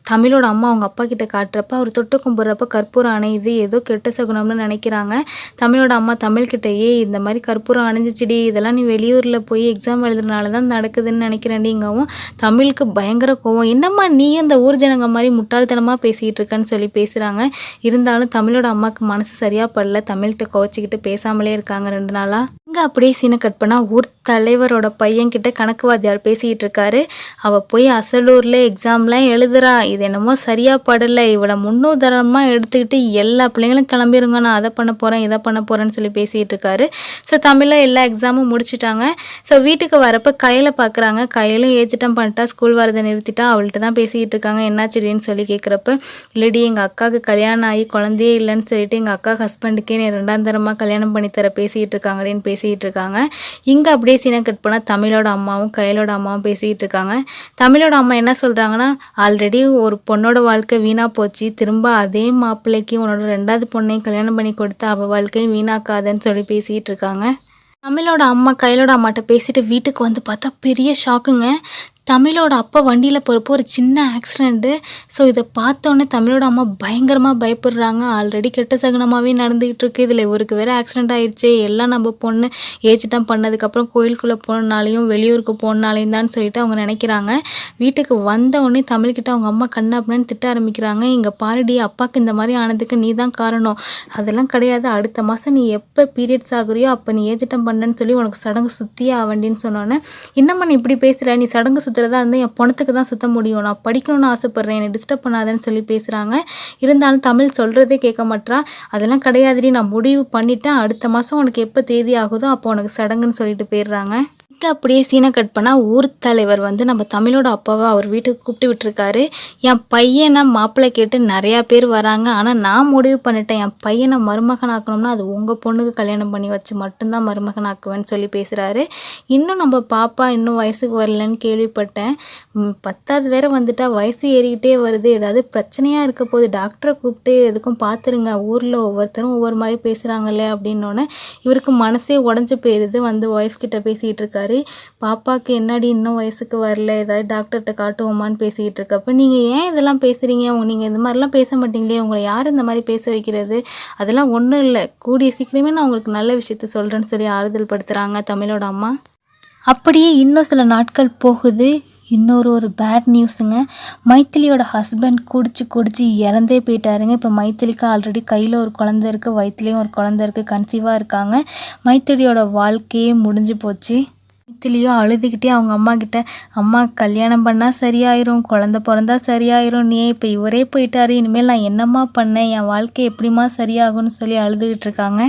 தமிழோட அம்மா அவங்க அப்பா கிட்ட காட்டுறப்ப அவர் தொட்டு கும்பிட்றப்ப கற்பூரம் அணையுது, ஏதோ கெட்ட சகுனம்னு நினைக்கிறாங்க. தமிழோட அம்மா தமிழ்கிட்டயே இந்த மாதிரி கற்பூரம் அணைஞ்சிச்சிடி, இதெல்லாம் நீ வெளியூரில் போய் எக்ஸாம் எழுதுறதுனால தான் நடக்குதுன்னு நினைக்கிறேன்டிங்கவும் தமிழுக்கு பயங்கர கோவம். என்னம்மா நீ அந்த ஊர் ஜனங்க மாதிரி முட்டாள்தனமாக பேசிகிட்டு இருக்கன்னு சொல்லி பேசுகிறாங்க. இருந்தாலும் தமிழோட அம்மாவுக்கு மனசு சரியாக படல, தமிழ்கிட்ட கோச்சிக்கிட்டு பேசாமலே இருக்காங்க 2 நாளாக. இங்கே அப்படியே சீனை கட் பண்ணால் ஊர் தலைவரோட பையன்கிட்ட கணக்கு வாத்தியார் பேசிக்கிட்டு இருக்காரு. அவள் போய் அசலூரில் எக்ஸாம்லாம் எழுதுறா, இது என்னமோ சரியாக படலை, இவளை முன்னுதாரணமாக எடுத்துக்கிட்டு எல்லா பிள்ளைங்களும் கிளம்பிடுங்க, நான் அதை பண்ண போகிறேன் இதை பண்ண போகிறேன்னு சொல்லி பேசிகிட்டு இருக்காரு. ஸோ தமிழில் எல்லா எக்ஸாமும் முடிச்சிட்டாங்க. ஸோ வீட்டுக்கு வரப்போ கையில் பார்க்குறாங்க. கையிலும் ஏஜிட்டம் பண்ணிட்டா, ஸ்கூல் வரதை நிறுத்திட்டா. அவள்கிட்ட தான் பேசிக்கிட்டு இருக்காங்க. என்னாச்சுடின்னு சொல்லி கேட்குறப்ப, இல்லடி எங்கள் அக்காவுக்கு கல்யாணம் ஆகி குழந்தையே இல்லைன்னு சொல்லிட்டு எங்கள் அக்கா ஹஸ்பண்டுக்கே நீ 2ஆம் தரமாக கல்யாணம் பண்ணித்தர பேசிக்கிட்டு இருக்காங்கடின்னு பேசிக்கிட்டு இருக்காங்க. இங்கே அப்படியே சீனை கட் பண்ணால் தமிழோட அம்மாவும் கையலோட அம்மாவும் பேசிக்கிட்டு இருக்காங்க. தமிழோட அம்மா என்ன சொல்கிறாங்கன்னா, ஆல்ரெடி ஒரு பொண்ணோட வாழ்க்கை வீணாக போச்சு, திரும்ப அதே மாப்பிள்ளைக்கு உன்னோட 2வது பொண்ணையும் கல்யாணம் பண்ணி கொடுத்து அவள் வாழ்க்கையும் வீணாக்காதன்னு சொல்லி பேசிக்கிட்டு இருக்காங்க. தமிழோட அம்மா கையலோட அம்மாட்ட பேசிட்டு வீட்டுக்கு வந்து பார்த்தா பெரிய ஷாக்குங்க. தமிழோட அப்பா வண்டியில் போகிறப்போ ஒரு சின்ன ஆக்சிடெண்ட்டு. ஸோ இதை பார்த்தோன்னே தமிழோட அம்மா பயங்கரமாக பயப்படுறாங்க. ஆல்ரெடி கெட்ட சகுனமாகவே நடந்துக்கிட்டு இருக்குது, இதில் இவருக்கு வேறு ஆக்சிடெண்ட் ஆகிடுச்சே, எல்லாம் நம்ம பொண்ணு ஏஜிட்டம் பண்ணதுக்கப்புறம் கோயிலுக்குள்ளே போனாலையும் வெளியூருக்கு போனாலையும் தான் சொல்லிட்டு அவங்க நினைக்கிறாங்க. வீட்டுக்கு வந்தவுடனே தமிழ்கிட்ட அவங்க அம்மா கண்ணாப்புன்னு திட்ட ஆரம்பிக்கிறாங்க. இங்கே பாருடி, அப்பாவுக்கு இந்த மாதிரி ஆனதுக்கு நீ தான் காரணம், அதெல்லாம் கிடையாது, அடுத்த மாதம் நீ எப்போ பீரியட்ஸ் ஆகுறியோ அப்போ நீ ஏஜிட்டம் பண்ணேன்னு சொல்லி உனக்கு சடங்கு சுற்றியே ஆவண்டின்னு சொன்னோன்னே, என்னம்மா நீ இப்படி பேசுகிற, நீ சடங்கு சுற்றுறதா இருந்தால் என் பணத்துக்கு தான் சுற்ற முடியும், நான் படிக்கணும்னு ஆசைப்பட்றேன், என்னை டிஸ்டர்ப் பண்ணாதேன்னு சொல்லி பேசுகிறாங்க. இருந்தாலும் தமிழ் சொல்கிறதே கேட்க மாட்டா. அதெல்லாம் கிடையாதுடி, நான் முடிவு பண்ணிட்டேன், அடுத்த மாதம் உனக்கு எப்போ தேதி ஆகுதோ அப்போ உனக்கு சடங்குன்னு சொல்லிட்டு போயிடுறாங்க. இங்கே அப்படியே சீனை கட் பண்ணால் ஊர் தலைவர் வந்து நம்ம தமிழோட அப்பாவை அவர் வீட்டுக்கு கூப்பிட்டு விட்டுருக்காரு. என் பையனை மாப்பிள்ளை கேட்டு நிறையா பேர் வராங்க, ஆனால் நான் முடிவு பண்ணிட்டேன், என் பையனை மருமகனாக்கணும்னா அது உங்கள் பொண்ணுக்கு கல்யாணம் பண்ணி வச்சு மட்டும்தான் மருமகனாக்குவேன்னு சொல்லி பேசுகிறாரு. இன்னும் நம்ம பாப்பா இன்னும் வயசுக்கு வரலன்னு கேள்விப்பட்டேன், 10வது வேற வந்துட்டா, வயசு ஏறிக்கிட்டே வருது, ஏதாவது பிரச்சனையாக இருக்க போது, டாக்டரை கூப்பிட்டு எதுக்கும் பார்த்துருங்க, ஊரில் ஒவ்வொருத்தரும் ஒவ்வொரு மாதிரி பேசுகிறாங்களே அப்படின்னோடனே இவருக்கு மனசே உடஞ்சி போயிடுது. வந்து ஒய்ஃப் கிட்ட பேசிகிட்டு இருக்காரு. பாப்பாவுக்கு என்னடி இன்னும் வயசுக்கு வரல, ஏதாவது டாக்டர்கிட்ட காட்டுவோமான்னு பேசிக்கிட்டு இருக்கப்ப, நீங்கள் ஏன் இதெல்லாம் பேசுகிறீங்க, நீங்கள் இந்த மாதிரிலாம் பேச மாட்டீங்களே, உங்களை யார் இந்த மாதிரி பேச வைக்கிறது, அதெல்லாம் ஒன்றும் இல்லை, கூடிய சீக்கிரமே நான் உங்களுக்கு நல்ல விஷயத்த சொல்கிறேன்னு சொல்லி ஆறுதல் படுத்துகிறாங்க தமிழோட அம்மா. அப்படியே இன்னும் சில நாட்கள் போகுது. இன்னொரு பேட் நியூஸுங்க. மைத்திலியோட ஹஸ்பண்ட் குடிச்சு இறந்தே போயிட்டாருங்க. இப்போ மைத்திலிக்கு ஆல்ரெடி கையில் ஒரு குழந்தை இருக்குது, வயிற்றுலேயும் ஒரு குழந்தை இருக்குது, கன்சீவாக இருக்காங்க. மைத்திலியோட வாழ்க்கையே முடிஞ்சு போச்சு. மைத்திலியும் அழுதுகிட்டே அவங்க அம்மா கிட்ட, அம்மா கல்யாணம் பண்ணால் சரியாயிரும், குழந்தை பிறந்தா சரியாயிரும், நீ இப்போ இவரே போயிட்டாரு, இனிமேல் நான் என்னம்மா பண்ணேன், என் வாழ்க்கை எப்படிமா சரியாகும்னு சொல்லி அழுதுகிட்டு இருக்காங்க.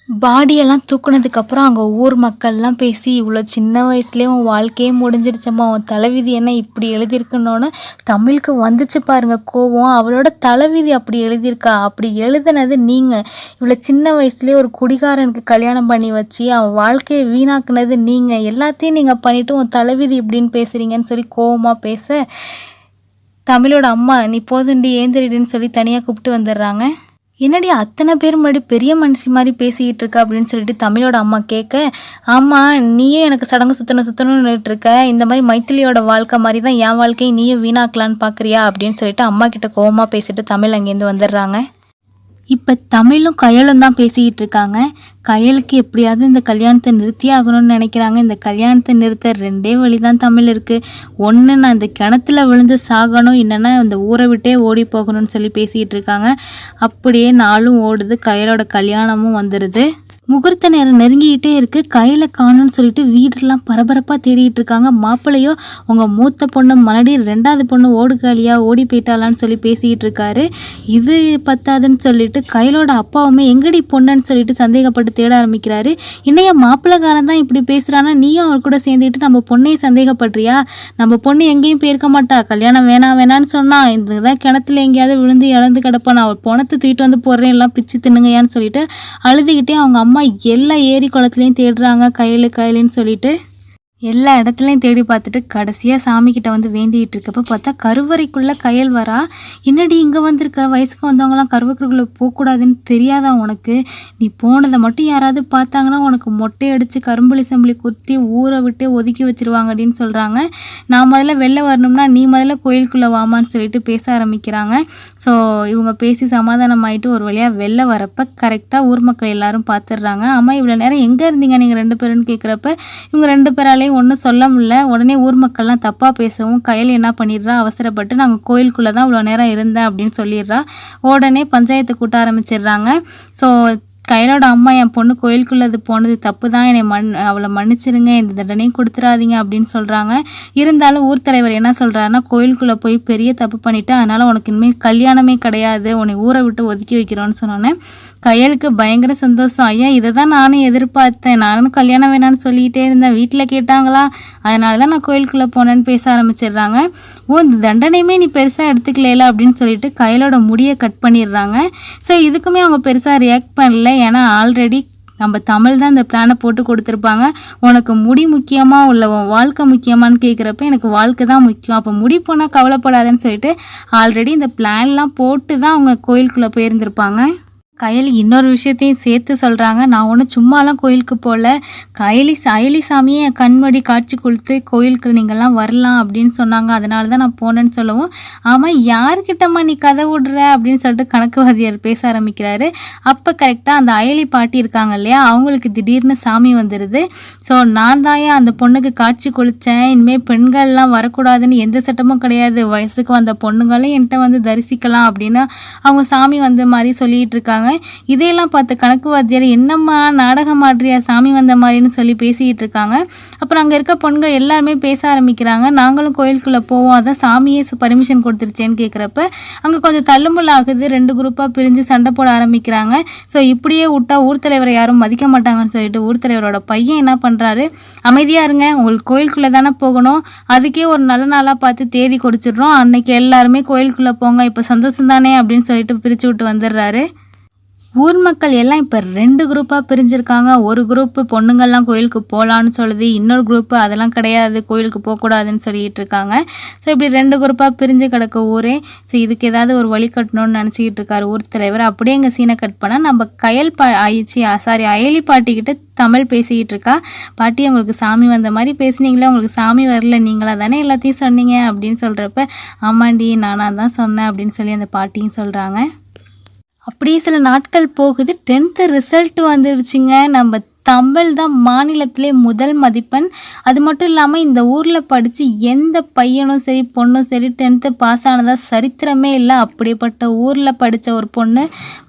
பாடியெல்லாம் தூக்குனதுக்கப்புறம் அங்கே ஊர் மக்கள்லாம் பேசி, இவ்வளோ சின்ன வயசுலேயே உன் வாழ்க்கையே முடிஞ்சிருச்சம்மா, உன் தலைவிதி என்ன இப்படி எழுதியிருக்குன்னொன்னு தமிழுக்கு வந்துச்சு பாருங்க கோவம். அவளோட தலைவிதி அப்படி எழுதியிருக்கா, அப்படி எழுதுனது நீங்கள், இவ்வளோ சின்ன வயசுலேயே ஒரு குடிகாரனுக்கு கல்யாணம் பண்ணி வச்சு அவன் வாழ்க்கையை வீணாக்குனது நீங்கள், எல்லாத்தையும் நீங்கள் பண்ணிவிட்டு உன் தலைவிதி இப்படின்னு பேசுகிறீங்கன்னு சொல்லி கோவமாக பேச, தமிழோட அம்மா நீ போதுண்டி ஏந்திரிடுன்னு சொல்லி தனியாக கூப்பிட்டு வந்துடுறாங்க. என்னடி அத்தனை பேர் முன்னாடி பெரிய மனுஷி மாதிரி பேசிக்கிட்டு இருக்க அப்படின்னு சொல்லிட்டு தமிழோட அம்மா கேட்க, ஆமாம் நீயே எனக்கு சடங்கு சுற்றணும்னு இருக்க, இந்த மாதிரி மைத்திலியோட வாழ்க்கை மாதிரி தான் என் வாழ்க்கையை நீயும் வீணாக்கலான்னு பார்க்குறியா அப்படின்னு சொல்லிட்டு அம்மா கிட்ட கோவமாக பேசிட்டு தமிழ் அங்கேருந்து வந்துடுறாங்க. இப்போ தமிழும் கையலும் தான் பேசிக்கிட்டு இருக்காங்க. கையலுக்கு எப்படியாவது இந்த கல்யாணத்தை நிறுத்தி ஆகணும்னு நினைக்கிறாங்க. இந்த கல்யாணத்தை நிறுத்த 2 வழி தான் தமிழ் இருக்குது. ஒன்று, நான் இந்த கிணத்துல விழுந்து சாகணும், இல்லைன்னா இந்த ஊரை விட்டே ஓடி போகணும்னு சொல்லி பேசிக்கிட்டு இருக்காங்க. அப்படியே நாளும் ஓடுது, கையலோட கல்யாணமும் வந்துடுது. முகூர்த்த நேரம் நெருங்கிக்கிட்டே இருக்குது. கையில் காணும்னு சொல்லிட்டு வீடெல்லாம் பரபரப்பாக தேடிட்டு இருக்காங்க. மாப்பிள்ளையோ உங்கள் மூத்த பொண்ணு மறுபடி 2வது பொண்ணு ஓடுகாலியா ஓடி போயிட்டாலான்னு சொல்லி பேசிக்கிட்டு இருக்காரு. இது பத்தாதுன்னு சொல்லிட்டு கையிலோட அப்பாவுமே எங்கடி பொண்ணுன்னு சொல்லிட்டு சந்தேகப்பட்டு தேட ஆரம்பிக்கிறாரு. இன்னைய மாப்பிள்ளைக்காரன் தான் இப்படி பேசுகிறான்னா நீயும் அவர் கூட சேர்ந்துக்கிட்டு நம்ம பொண்ணையும் சந்தேகப்படுறியா? நம்ம பொண்ணு எங்கேயும் போயிருக்க மாட்டா, கல்யாணம் வேணான்னு சொன்னால் இதுதான் கிணத்துல எங்கேயாவது விழுந்து இழந்து கிடப்பான், அவர் பணத்தை தூக்கிட்டு வந்து போடுறேன், எல்லாம் பிச்சு தின்னுங்கயான்னு சொல்லிட்டு அழுதுகிட்டே அவங்க அம்மா எல்லா ஏரி குளத்துலையும் தேடுறாங்க கையிலுன்னு சொல்லிட்டு. எல்லா இடத்துலையும் தேடி பார்த்துட்டு கடைசியாக சாமிக்கிட்ட வந்து வேண்டிகிட்டு இருக்கப்போ பார்த்தா கருவறைக்குள்ளே கயல் வரா. என்னடி இங்கே வந்திருக்க, வயசுக்கு வந்தவங்களாம் கருவறைக்குள்ளே போகக்கூடாதுன்னு தெரியாதா உனக்கு? நீ போனதை மட்டும் யாராவது பார்த்தாங்கன்னா உனக்கு மொட்டை அடித்து கரும்புளி சம்பளி குத்தி ஊரை விட்டு ஒதுக்கி வச்சிருவாங்க அப்படின்னு சொல்கிறாங்க. நான் முதல்ல வெளில வரணும்னா நீ முதல்ல கோயிலுக்குள்ளே வாமான்னு சொல்லிட்டு பேச ஆரம்பிக்கிறாங்க. ஸோ இவங்க பேசி சமாதானம் ஆகிட்டு ஒரு வழியாக வெளில வரப்போ கரெக்டாக ஊர் மக்கள் எல்லாரும் பார்த்துடுறாங்க. அம்மா இவ்வளோ நேரம் எங்கே இருந்தீங்க நீங்கள் 2 பேருன்னு கேட்குறப்ப இவங்க 2 பேராலையும் ஒன்றும் சொல்ல முடியல. உடனே ஊர் மக்கள்லாம் தப்பாக பேசவும் கயல் என்ன பண்ணிடுறா, அவசரப்பட்டு நாங்கள் கோயிலுக்குள்ளே தான் இவ்வளோ நேரம் இருந்தேன் அப்படின்னு சொல்லிடுறா. உடனே பஞ்சாயத்தை கூட்ட ஆரம்பிச்சிடுறாங்க. ஸோ கயலோட அம்மா என் பொண்ணு கோயிலுக்குள்ளே அது போனது தப்பு தான், என்னை அவளை மன்னிச்சிருங்க, இந்த தண்டனையும் கொடுத்துடாதீங்க அப்படின்னு சொல்கிறாங்க. இருந்தாலும் ஊர் தலைவர் என்ன சொல்கிறாருன்னா, கோயிலுக்குள்ளே போய் பெரிய தப்பு பண்ணிவிட்டு அதனால் உனக்கு இனிமேல் கல்யாணமே கிடையாது, உன்னை ஊரை விட்டு ஒதுக்கி வைக்கிறோன்னு சொன்னோன்னே கயலுக்கு பயங்கர சந்தோஷம். ஐயா இதை தான் நானும் எதிர்பார்த்தேன், நானும் கல்யாணம் வேணான்னு சொல்லிகிட்டே இருந்தேன், வீட்டில் கேட்டாங்களா, அதனால தான் நான் கோயிலுக்குள்ளே போனேன்னு பேச ஆரம்பிச்சிடுறாங்க. இந்த தண்டனையுமே நீ பெருசாக எடுத்துக்கல அப்படின்னு சொல்லிட்டு கயலோட முடியை கட் பண்ணிடுறாங்க. ஸோ இதுக்குமே அவங்க பெருசாக ரியாக்ட் பண்ணல. ஏன்னா ஆல்ரெடி நம்ம தமிழ் தான் இந்த பிளானை போட்டு கொடுத்துருப்பாங்க. உனக்கு முடி முக்கியமாக உள்ள உன் வாழ்க்கை முக்கியமானு கேட்குறப்ப எனக்கு வாழ்க்கை தான் முக்கியம், அப்போ முடி போனால் கவலைப்படாதுன்னு சொல்லிட்டு ஆல்ரெடி இந்த பிளான்லாம் போட்டு தான் அவங்க கோயிலுக்குள்ளே போயிருந்திருப்பாங்க. கயல் இன்னொரு விஷயத்தையும் சேர்த்து சொல்கிறாங்க. நான் ஒன்றும் சும்மாலாம் கோயிலுக்கு போகல, அயலி சாமியே என் கண்மடி காட்சி கொடுத்து கோயிலுக்கு நீங்கள்லாம் வரலாம் அப்படின்னு சொன்னாங்க, அதனால தான் நான் போனேன்னு சொல்லவும், ஆமாம் யார்கிட்டம்மா நீ கதை விடுற அப்படின்னு சொல்லிட்டு கணக்குவாதியார் பேச ஆரம்பிக்கிறாரு. அப்போ கரெக்டாக அந்த அயலி பாட்டி இருக்காங்க இல்லையா, அவங்களுக்கு திடீர்னு சாமி வந்துடுது. ஸோ நான் தாயா அந்த பொண்ணுக்கு காட்சி கொடுத்தேன், இனிமேல் பெண்கள்லாம் வரக்கூடாதுன்னு எந்த சட்டமும் கிடையாது, வயசுக்கு வந்த பொண்ணுங்களும் என்கிட்ட வந்து தரிசிக்கலாம் அப்படின்னு அவங்க சாமி வந்த மாதிரி சொல்லிகிட்டு இருக்காங்க. இதையெல்லாம் பார்த்து கணக்குவாத்தியார் என்னம்மா நாடகம் ஆடுறியா சாமி வந்த மாதிரின்னு சொல்லி பேசிக்கிட்டு இருக்காங்க. அப்புறம் அங்கே இருக்க பொண்கள் எல்லாருமே பேச ஆரம்பிக்கிறாங்க. நாங்களும் கோயிலுக்குள்ளே போவோம், அதான் சாமியே பர்மிஷன் கொடுத்துருச்சேன்னு கேட்குறப்ப அங்கே கொஞ்சம் தள்ளுமுள்ள ஆகுது. 2 குரூப்பாக பிரிஞ்சு சண்டை போட ஆரம்பிக்கிறாங்க. ஸோ இப்படியே விட்டா ஊர் தலைவரை யாரும் மதிக்க மாட்டாங்கன்னு சொல்லிட்டு ஊர் தலைவரோட பையன் என்ன பண்ணுறாரு, அமைதியாக இருங்க, உங்களுக்கு கோயிலுக்குள்ளே தானே போகணும், அதுக்கே ஒரு நல்ல நாளாக பார்த்து தேதி கொடுத்துட்றோம், அன்னைக்கு எல்லாருமே கோயிலுக்குள்ளே போங்க, இப்போ சந்தோஷம் தானே அப்படின்னு சொல்லிட்டு பிரித்து விட்டு வந்துடுறாரு. ஊர் மக்கள் எல்லாம் இப்போ 2 குரூப்பாக பிரிஞ்சிருக்காங்க. ஒரு குரூப்பு பொண்ணுங்கள்லாம் கோயிலுக்கு போகலான்னு சொல்லுது, இன்னொரு குரூப்பு அதெல்லாம் கிடையாது கோயிலுக்கு போகக்கூடாதுன்னு சொல்லிகிட்டு இருக்காங்க. ஸோ இப்படி 2 குரூப்பாக பிரிஞ்சு கிடக்க ஊரே. ஸோ இதுக்கு ஏதாவது ஒரு வழி கட்டணும்னு நினச்சிக்கிட்டு இருக்காரு ஊர் தலைவர். அப்படியே எங்கள் சீனை கட் பண்ணால் நம்ம அயலி பாட்டிக்கிட்ட தமிழ் பேசிக்கிட்டு இருக்கா. பாட்டி உங்களுக்கு சாமி வந்த மாதிரி பேசுனீங்களே, உங்களுக்கு சாமி வரல, நீங்களா தானே எல்லாத்தையும் சொன்னீங்க அப்படின்னு சொல்கிறப்ப ஆமாண்டி நானாக தான் சொன்னேன் அப்படின்னு சொல்லி அந்த பாட்டியும் சொல்கிறாங்க. அப்படியே சில நாட்கள் போகுது. 10th ரிசல்ட் வந்துருச்சுங்க. நம்ம தமிழ் தான் மாநிலத்திலே முதல் மதிப்பெண். அது மட்டும் இல்லாமல் இந்த ஊரில் படித்து எந்த பையனும் சரி பொண்ணும் சரி 10th பாஸ் ஆனதாக சரித்திரமே இல்லை. அப்படிப்பட்ட ஊரில் படித்த ஒரு பொண்ணு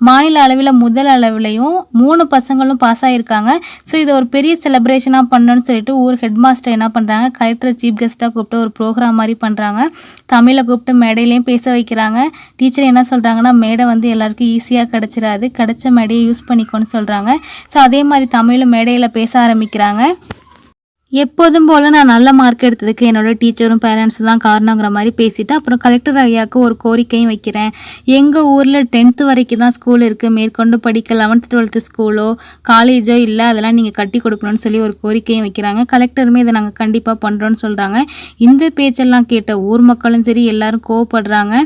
மாநில அளவில் முதல் அளவிலையும் 3 பசங்களும் பாஸ் ஆகியிருக்காங்க. ஸோ இதை ஒரு பெரிய செலிப்ரேஷனாக பண்ணணும்னு சொல்லிட்டு ஊர் ஹெட் மாஸ்டர் என்ன பண்ணுறாங்க, கலெக்டர் சீஃப் கெஸ்ட்டாக கூப்பிட்டு ஒரு ப்ரோக்ராம் மாதிரி பண்ணுறாங்க. தமிழை கூப்பிட்டு மேடையிலையும் பேச வைக்கிறாங்க. டீச்சர் என்ன சொல்கிறாங்கன்னா, மேடை வந்து எல்லாருக்கும் ஈஸியாக கிடச்சிடாது, கிடைச்ச மேடையை யூஸ் பண்ணிக்கோன்னு சொல்கிறாங்க. ஸோ அதே மாதிரி தமிழ் மேடையில் பேச ஆரம்பிக்கிறாங்க. எப்போதும் போல் நான் நல்ல மார்க் எடுத்ததுக்கு என்னோட டீச்சரும் பேரண்ட்ஸும் தான் காரணங்கிற மாதிரி பேசிவிட்டு அப்புறம் கலெக்டர் ஐயாவுக்கு ஒரு கோரிக்கையும் வைக்கிறேன். எங்கள் ஊரில் 10th வரைக்கும் தான் ஸ்கூல் இருக்குது, மேற்கொண்டு படிக்க 11th 12th ஸ்கூலோ காலேஜோ இல்லை, அதெல்லாம் நீங்கள் கட்டி கொடுக்கணும்னு சொல்லி ஒரு கோரிக்கையும் வைக்கிறாங்க. கலெக்டருமே இதை நாங்கள் கண்டிப்பாக பண்ணுறோன்னு சொல்கிறாங்க. இந்த பேச்செல்லாம் கேட்ட ஊர் மக்களும் சரி எல்லாரும் கோவப்படுறாங்க.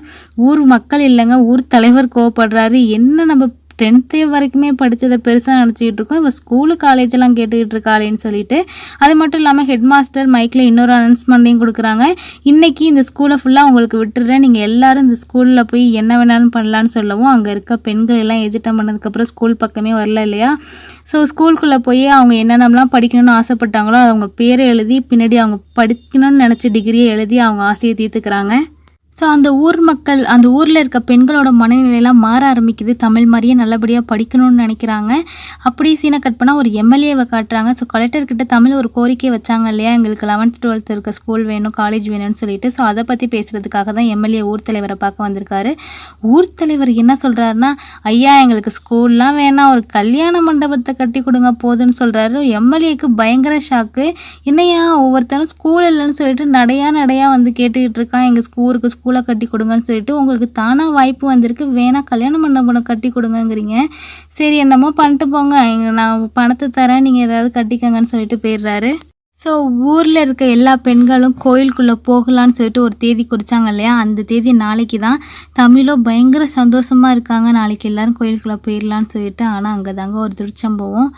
ஊர் மக்கள் இல்லைங்க, ஊர் தலைவர் கோவப்படுறாரு. என்ன நம்ம 10th வரைக்குமே படித்ததை பெருசாக நினச்சிக்கிட்டு இருக்கோம், இப்போ ஸ்கூலு காலேஜெல்லாம் கேட்டுக்கிட்டு இருக்காளேன்னு சொல்லிட்டு. அது மட்டும் இல்லாமல் ஹெட் மாஸ்டர் மைக்கில் இன்னொரு அனௌன்ஸ்மெண்ட்டையும் கொடுக்குறாங்க. இன்றைக்கி இந்த ஸ்கூலை ஃபுல்லாக உங்களுக்கு விட்டுறேன், நீங்கள் எல்லோரும் இந்த ஸ்கூலில் போய் என்ன வேணாலும் பண்ணலான்னு சொல்லவும் அங்கே இருக்க பெண்கள் எல்லாம் எஜிட்டம் பண்ணதுக்கப்புறம் ஸ்கூல் பக்கமே வரல இல்லையா. ஸோ ஸ்கூலுக்குள்ளே போய் அவங்க என்னென்னலாம் படிக்கணும்னு ஆசைப்பட்டாங்களோ அவங்க பேரை எழுதி பின்னாடி அவங்க படிக்கணும்னு நினச்ச டிகிரியை எழுதி அவங்க ஆசையை தீர்த்துக்கிறாங்க. ஸோ அந்த ஊர் மக்கள், அந்த ஊரில் இருக்க பெண்களோட மனநிலையெல்லாம் மாற ஆரம்பிக்குது. தமிழ் மாதிரியே நல்லபடியாக படிக்கணும்னு நினைக்கிறாங்க. அப்படியே சீனை கட் பண்ணால் ஒரு எம்எல்ஏவை காட்டுறாங்க. ஸோ கலெக்டர்கிட்ட தமிழ் ஒரு கோரிக்கை வச்சாங்க இல்லையா, எங்களுக்கு 11th 12th இருக்க ஸ்கூல் வேணும், காலேஜ் வேணும்னு சொல்லிட்டு. ஸோ அதை பற்றி பேசுகிறதுக்காக தான் எம்எல்ஏ ஊர் தலைவரை பார்க்க வந்திருக்காரு. ஊர் தலைவர் என்ன சொல்கிறாருன்னா, ஐயா எங்களுக்கு ஸ்கூல்லாம் வேணாம், ஒரு கல்யாண மண்டபத்தை கட்டி கொடுங்க போதுன்னு சொல்கிறாரு. எம்எல்ஏக்கு பயங்கர ஷாக்கு. என்னையா ஒவ்வொருத்தரும் ஸ்கூல் இல்லைன்னு சொல்லிட்டு நடையாக வந்து கேட்டுக்கிட்டு இருக்கான், எங்கள் ஸ்கூலை கட்டி கொடுங்கன்னு சொல்லிட்டு, உங்களுக்கு தானாக வாய்ப்பு வந்திருக்கு, வேணால் கல்யாண மண்டபம் கட்டி கொடுங்கங்கிறீங்க, சரி என்னமோ பண்ணிட்டு போங்க, நான் பணத்தை தரேன், நீங்கள் ஏதாவது கட்டிக்கங்கன்னு சொல்லிட்டு போயிடுறாரு. ஸோ ஊரில் இருக்க எல்லா பெண்களும் கோயிலுக்குள்ளே போகலான்னு சொல்லிட்டு ஒரு தேதி குறித்தாங்க இல்லையா, அந்த தேதி நாளைக்கு தான். தமிழும் பயங்கர சந்தோஷமாக இருக்காங்க, நாளைக்கு எல்லோரும் கோயிலுக்குள்ளே போயிடலான்னு சொல்லிட்டு. ஆனால் அங்கே தாங்க ஒரு துர்ச்சம்பவம்.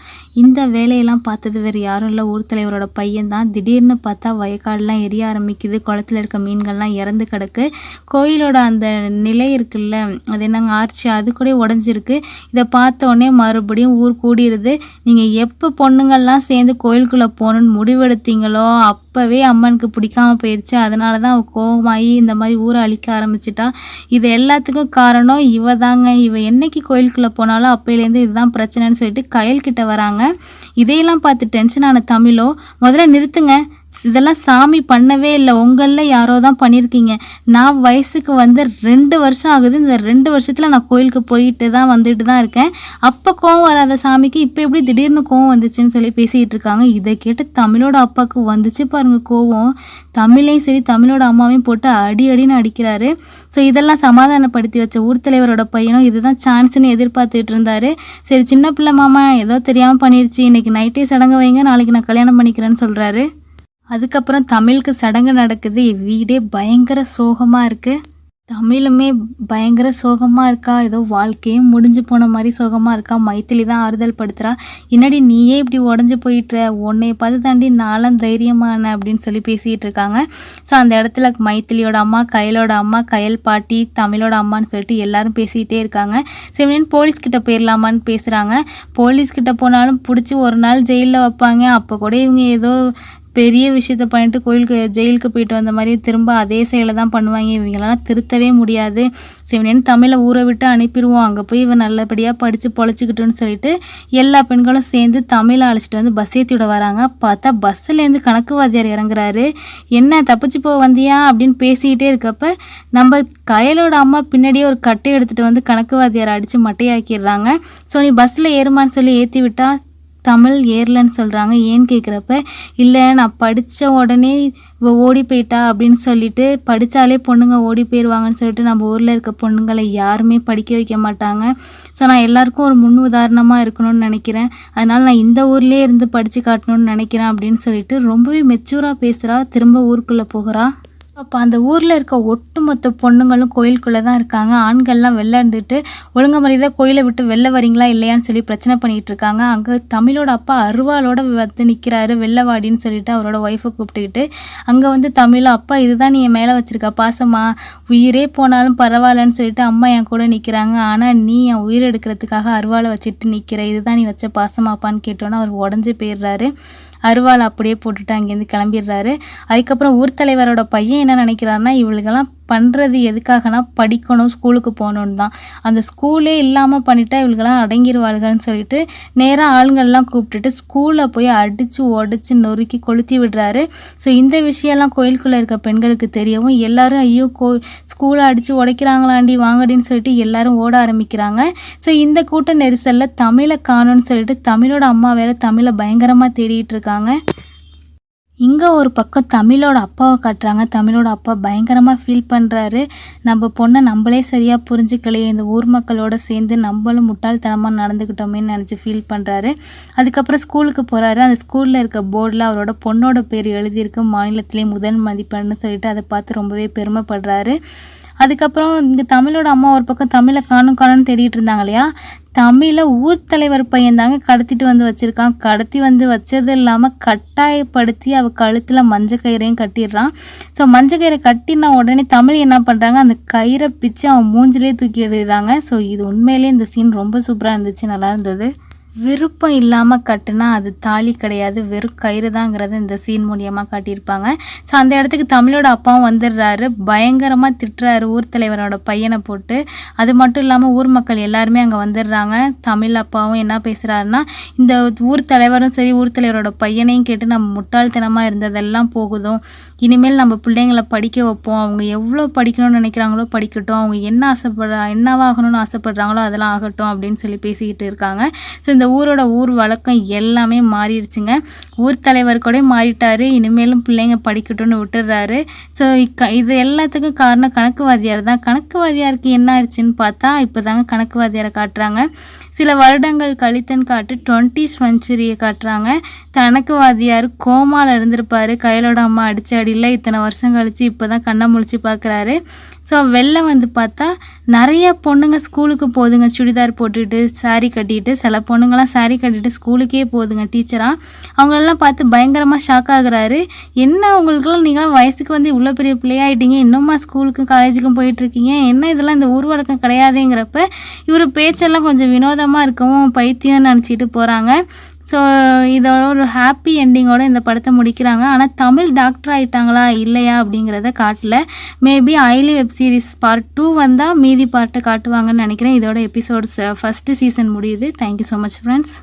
இந்த வேலையெல்லாம் பார்த்தது வேறு யாரும் இல்லை, ஊர் தலைவரோட பையன் தான். திடீர்னு பார்த்தா வயக்காடெலாம் எரிய ஆரம்பிக்குது, குளத்தில் இருக்க மீன்கள்லாம் இறந்து கிடக்கு. கோயிலோட அந்த நிலை இருக்குல்ல, அது என்னங்க ஆர்ச்சி, அது கூட உடஞ்சிருக்கு. இதை பார்த்த உடனே மறுபடியும் ஊர் கூடிடுது. நீங்கள் எப்போ பொண்ணுங்கள்லாம் சேர்ந்து கோயிலுக்குள்ளே போகணுன்னு முடிவெடுத்தீங்களோ அப்போவே அம்மனுக்கு பிடிக்காமல் போயிடுச்சு. அதனால தான் அவள் கோபமாகி இந்த மாதிரி ஊரை அழிக்க ஆரம்பிச்சிட்டா. இது எல்லாத்துக்கும் காரணம் இவ தாங்க. இவ என்னைக்கு கோயிலுக்குள்ளே போனாலும் அப்போலேருந்து இதுதான் பிரச்சனைன்னு சொல்லிட்டு கயல்கிட்ட வராங்க. இதையெல்லாம் பார்த்து டென்ஷன் ஆன தமிழோ, முதல்ல நிறுத்துங்க, இதெல்லாம் சாமி பண்ணவே இல்லை, உங்களில் யாரோ தான் பண்ணியிருக்கீங்க. நான் வயசுக்கு வந்து 2 வருஷம் ஆகுது, இந்த 2 வருஷத்தில் நான் கோயிலுக்கு போயிட்டு தான் வந்துட்டு தான் இருக்கேன். அப்போ கோவம் வராத சாமிக்கு இப்போ எப்படி திடீர்னு கோவம் வந்துச்சுன்னு சொல்லி பேசிக்கிட்டு இருக்காங்க. இதை கேட்டு தமிழோட அப்பாவுக்கு வந்துச்சு பாருங்க கோவம். தமிழையும் சரி தமிழோட அம்மாவையும் போட்டு அடின்னு அடிக்கிறாரு. ஸோ இதெல்லாம் சமாதானப்படுத்தி வச்ச ஊர் தலைவரோட பையனும் இதுதான் சான்ஸ்ன்னு எதிர்பார்த்துட்டு இருந்தாரு. சரி சின்ன பிள்ளை மாமா ஏதோ தெரியாமல் பண்ணிடுச்சு, இன்றைக்கி நைட்டே சடங்கு வைங்க, நாளைக்கு நான் கல்யாணம் பண்ணிக்கிறேன்னு சொல்கிறாரு. அதுக்கப்புறம் தமிழுக்கு சடங்கு நடக்குது. வீடே பயங்கர சோகமாக இருக்குது. தமிழுமே பயங்கர சோகமாக இருக்கா, ஏதோ வாழ்க்கையும் முடிஞ்சு போன மாதிரி சோகமாக இருக்கா. மைத்திலி தான் ஆறுதல் படுத்துகிறா. என்னடி நீயே இப்படி உடஞ்சி போயிட்டுற, உன்னைய பார்த்து தாண்டி நானும் தைரியமான அப்படின்னு சொல்லி பேசிகிட்டு இருக்காங்க. ஸோ அந்த இடத்துல மைத்திலியோட அம்மா, கயலோட அம்மா, கயல் பாட்டி, தமிழோட அம்மான்னு சொல்லிட்டு எல்லாரும் பேசிகிட்டே இருக்காங்க. சிவனேன்னு போலீஸ்கிட்ட போயிடலாமான்னு பேசுகிறாங்க. போலீஸ்கிட்ட போனாலும் பிடிச்சி ஒரு நாள் ஜெயிலில் வைப்பாங்க. அப்போ கூட இவங்க ஏதோ பெரிய விஷயத்த பண்ணிட்டு ஜெயிலுக்கு போயிட்டு வந்த மாதிரி திரும்ப அதே செயலை தான் பண்ணுவாங்க. இவங்களெல்லாம் திருத்தவே முடியாது. சிவனேன்னு தமிழை ஊரை விட்டு அனுப்பிடுவோம், அங்கே போய் இவன் நல்லபடியாக படித்து பொழைச்சிக்கிட்டுன்னு சொல்லிட்டு எல்லா பெண்களும் சேர்ந்து தமிழை அழைச்சிட்டு வந்து பஸ் ஏற்றி விட வராங்க. பார்த்தா பஸ்ஸுலேருந்து கணக்கு வாத்தியார் இறங்குறாரு. என்ன தப்பிச்சு போக வந்தியா அப்படின்னு பேசிக்கிட்டே இருக்கப்ப நம்ம கயலோட அம்மா பின்னாடியே ஒரு கட்டை எடுத்துகிட்டு வந்து கணக்கு வாத்தியார் அடித்து மட்டையாக்கிடுறாங்க. ஸோ நீ பஸ்ஸில் ஏறுமான்னு சொல்லி ஏற்றி விட்டா தமிழ் ஏறலன்னு சொல்கிறாங்க. ஏன்னு கேட்குறப்ப இல்லை நான் படித்த உடனே ஓடி போயிட்டா அப்படின்னு சொல்லிட்டு, படித்தாலே பொண்ணுங்க ஓடி போயிடுவாங்கன்னு சொல்லிட்டு நம்ம ஊரில் இருக்க பொண்ணுங்களை யாருமே படிக்க வைக்க மாட்டாங்க. ஸோ நான் எல்லாருக்கும் ஒரு முன் உதாரணமாக இருக்கணும்னு நினைக்கிறேன், அதனால் நான் இந்த ஊர்லேயே இருந்து படித்து காட்டணும்னு நினைக்கிறேன் அப்படின்னு சொல்லிட்டு ரொம்பவே மெச்சூராக பேசுகிறா. திரும்ப ஊருக்குள்ளே போகிறா. அப்போ அந்த ஊரில் இருக்க ஒட்டுமொத்த பொண்ணுங்களும் கோயிலுக்குள்ளே தான் இருக்காங்க. ஆண்கள்லாம் வெளில இருந்துட்டு ஒழுங்கு முறையாக கோயிலை விட்டு வெளில வரீங்களா இல்லையான்னு சொல்லி பிரச்சனை பண்ணிகிட்டு இருக்காங்க. அங்கே தமிழோட அப்பா அருவாளோட வந்து நிற்கிறாரு, வெள்ளவாடின்னு சொல்லிட்டு அவரோட ஒய்ஃபை கூப்பிட்டுக்கிட்டு. அங்கே வந்து தமிழோ, அப்பா இதுதான் நீ என் மேலே வச்சுருக்க பாசமா, உயிரே போனாலும் பரவாயில்லன்னு சொல்லிட்டு அம்மா என் கூட நிற்கிறாங்க, ஆனால் நீ என் உயிர் எடுக்கிறதுக்காக அருவாளை வச்சுட்டு நிற்கிற, இதுதான் நீ வச்ச பாசமாப்பான்னு கேட்டோன்னா அவர் உடஞ்சி போயிடுறாரு. அருவாள் அப்படியே போட்டுட்டு அங்கேருந்து கிளம்பிடுறாரு. அதுக்கப்புறம் ஊர் தலைவரோட பையன் என்ன நினைக்கிறாருன்னா, இவளுக்கெல்லாம் பண்ணுறது எதுக்காகனா படிக்கணும், ஸ்கூலுக்கு போகணுன்னு தான். அந்த ஸ்கூலே இல்லாமல் பண்ணிட்டா இவளுக்கெல்லாம் அடங்கிடுவாள்கள்னு சொல்லிட்டு நேராக ஆளுங்கள்லாம் கூப்பிட்டுட்டு ஸ்கூலில் போய் அடித்து உடச்சி நொறுக்கி கொளுத்தி விடுறாரு. ஸோ இந்த விஷயம்லாம் கோயிலுக்குள்ளே இருக்க பெண்களுக்கு தெரியவும் எல்லாரும் ஐயோ ஸ்கூலை அடித்து உடைக்கிறாங்களாண்டி வாங்கடின்னு சொல்லிட்டு எல்லாரும் ஓட ஆரம்பிக்கிறாங்க. ஸோ இந்த கூட்ட நெரிசலில் தமிழை காணும்னு சொல்லிட்டு தமிழோட அம்மா வேறு தமிழை பயங்கரமாக தேடிட்டு இருக்காங்க. இங்கே ஒரு பக்கம் தமிழோட அப்பாவை காட்டுறாங்க. தமிழோட அப்பா பயங்கரமாக ஃபீல் பண்ணுறாரு. நம்ம பொண்ணை நம்மளே சரியாக புரிஞ்சுக்கலையே, இந்த ஊர் மக்களோட சேர்ந்து நம்மளும் முட்டாள்தனமாக நடந்துக்கிட்டோமேன்னு நினச்சி ஃபீல் பண்ணுறாரு. அதுக்கப்புறம் ஸ்கூலுக்கு போகிறாரு. அந்த ஸ்கூலில் இருக்க போர்டில் அவரோட பொண்ணோட பேர் எழுதியிருக்கு, மாநிலத்திலே முதல் மதிப்பெண்னு சொல்லிட்டு அதை பார்த்து ரொம்பவே பெருமைப்படுறாரு. அதுக்கப்புறம் இங்கே தமிழோட அம்மா ஒரு பக்கம் தமிழை காணும்னு தேடிட்டு இருந்தாங்க இல்லையா, தமிழை ஊர் தலைவர் பையன் தாங்க கடத்திட்டு வந்து வச்சுருக்கான். கடத்தி வந்து வச்சது இல்லாமல் கட்டாயப்படுத்தி அவள் கழுத்தில் மஞ்சள் கயிறையும் கட்டிடுறான். ஸோ மஞ்சள் கயிறை கட்டினா உடனே தமிழ் என்ன பண்ணுறாங்க, அந்த கயிறை பிச்சு அவன் மூஞ்சிலே தூக்கி எடுறாங்க. ஸோ இது உண்மையிலே இந்த சீன் ரொம்ப சூப்பராக இருந்துச்சு, நல்லா இருந்தது. விருப்பம் இல்லாமல் கட்டுனா அது தாலி கிடையாது, வெறும் கயிறு தாங்கிறத இந்த சீன் மூலியமாக காட்டியிருப்பாங்க. ஸோ அந்த இடத்துக்கு தமிழோட அப்பாவும் வந்துடுறாரு. பயங்கரமாக திட்டுறாரு ஊர் தலைவரோட பையனை போட்டு. அது மட்டும் இல்லாமல் ஊர் மக்கள் எல்லாருமே அங்கே வந்துடுறாங்க. தமிழ் அப்பாவும் என்ன பேசுகிறாருன்னா, இந்த ஊர் தலைவரும் சரி ஊர் தலைவரோட பையனையும் கேட்டு நம்ம முட்டாள்தனமாக இருந்ததெல்லாம் போகுதும், இனிமேல் நம்ம பிள்ளைங்களை படிக்க வைப்போம், அவங்க எவ்வளோ படிக்கணும்னு நினைக்கிறாங்களோ படிக்கட்டும், அவங்க என்னவாகணும்னு ஆசைப்படுறாங்களோ அதெல்லாம் ஆகட்டும் அப்படின்னு சொல்லி பேசிக்கிட்டு இருக்காங்க. ஸோ இந்த ஊர் வழக்கம் எல்லாமே மாறிடுச்சுங்க. ஊர் தலைவர் கூட மாறிட்டாரு. இனிமேலும் பிள்ளைங்க படிக்கட்டும்னு விட்டுடுறாரு. ஸோ இது எல்லாத்துக்கும் காரணம் கணக்கு வாத்தியார் தான். கணக்கு வாத்தியாருக்கு என்ன ஆயிடுச்சுன்னு பார்த்தா இப்போ தாங்க கணக்கு வாத்தியாரை காட்டுறாங்க. சில வருடங்கள் கழித்தன்னு காட்டு 20th செஞ்சுரியை காட்டுறாங்க. தனக்கு வாத்தியார் கோமாவில் இருந்திருப்பார், கையிலோட அம்மா அடித்த அடியில் இத்தனை வருஷம் கழித்து இப்போ தான் கண்ணை முழிச்சு பார்க்குறாரு. ஸோ வெளில வந்து பார்த்தா நிறைய பொண்ணுங்க ஸ்கூலுக்கு போகுதுங்க, சுடிதார் போட்டுட்டு சாரீ கட்டிட்டு. சில பொண்ணுங்கள்லாம் சாரீ கட்டிட்டு ஸ்கூலுக்கே போகுதுங்க டீச்சராக. அவங்களெல்லாம் பார்த்து பயங்கரமாக ஷாக் ஆகுறாரு. என்ன உங்களுக்குலாம் நீங்களாம் வயசுக்கு வந்து இவ்வளோ பெரிய பிள்ளையாயிட்டீங்க, இன்னுமா ஸ்கூலுக்கும் காலேஜுக்கும் போயிட்டுருக்கீங்க, என்ன இதெல்லாம் இந்த ஊர் வழக்கம் கிடையாதுங்கிறப்ப இவர் பேச்செல்லாம் கொஞ்சம் வினோதமாக இருக்கவும் பைத்தியம்னு நினச்சிட்டு போகிறாங்க. ஸோ இதோட ஒரு ஹாப்பி எண்டிங்கோட இந்த படத்தை முடிக்கிறாங்க. ஆனால் தமிழ் டாக்டர் ஆகிட்டாங்களா இல்லையா அப்படிங்கிறத காட்டல. மேபி ஐலி வெப் சீரிஸ் பார்ட் 2 வந்தால் மீதி பார்ட்டை காட்டுவாங்கன்னு நினைக்கிறேன். இதோட எபிசோட்ஸ் ஃபஸ்ட்டு சீசன் முடியுது. Thank you so much friends.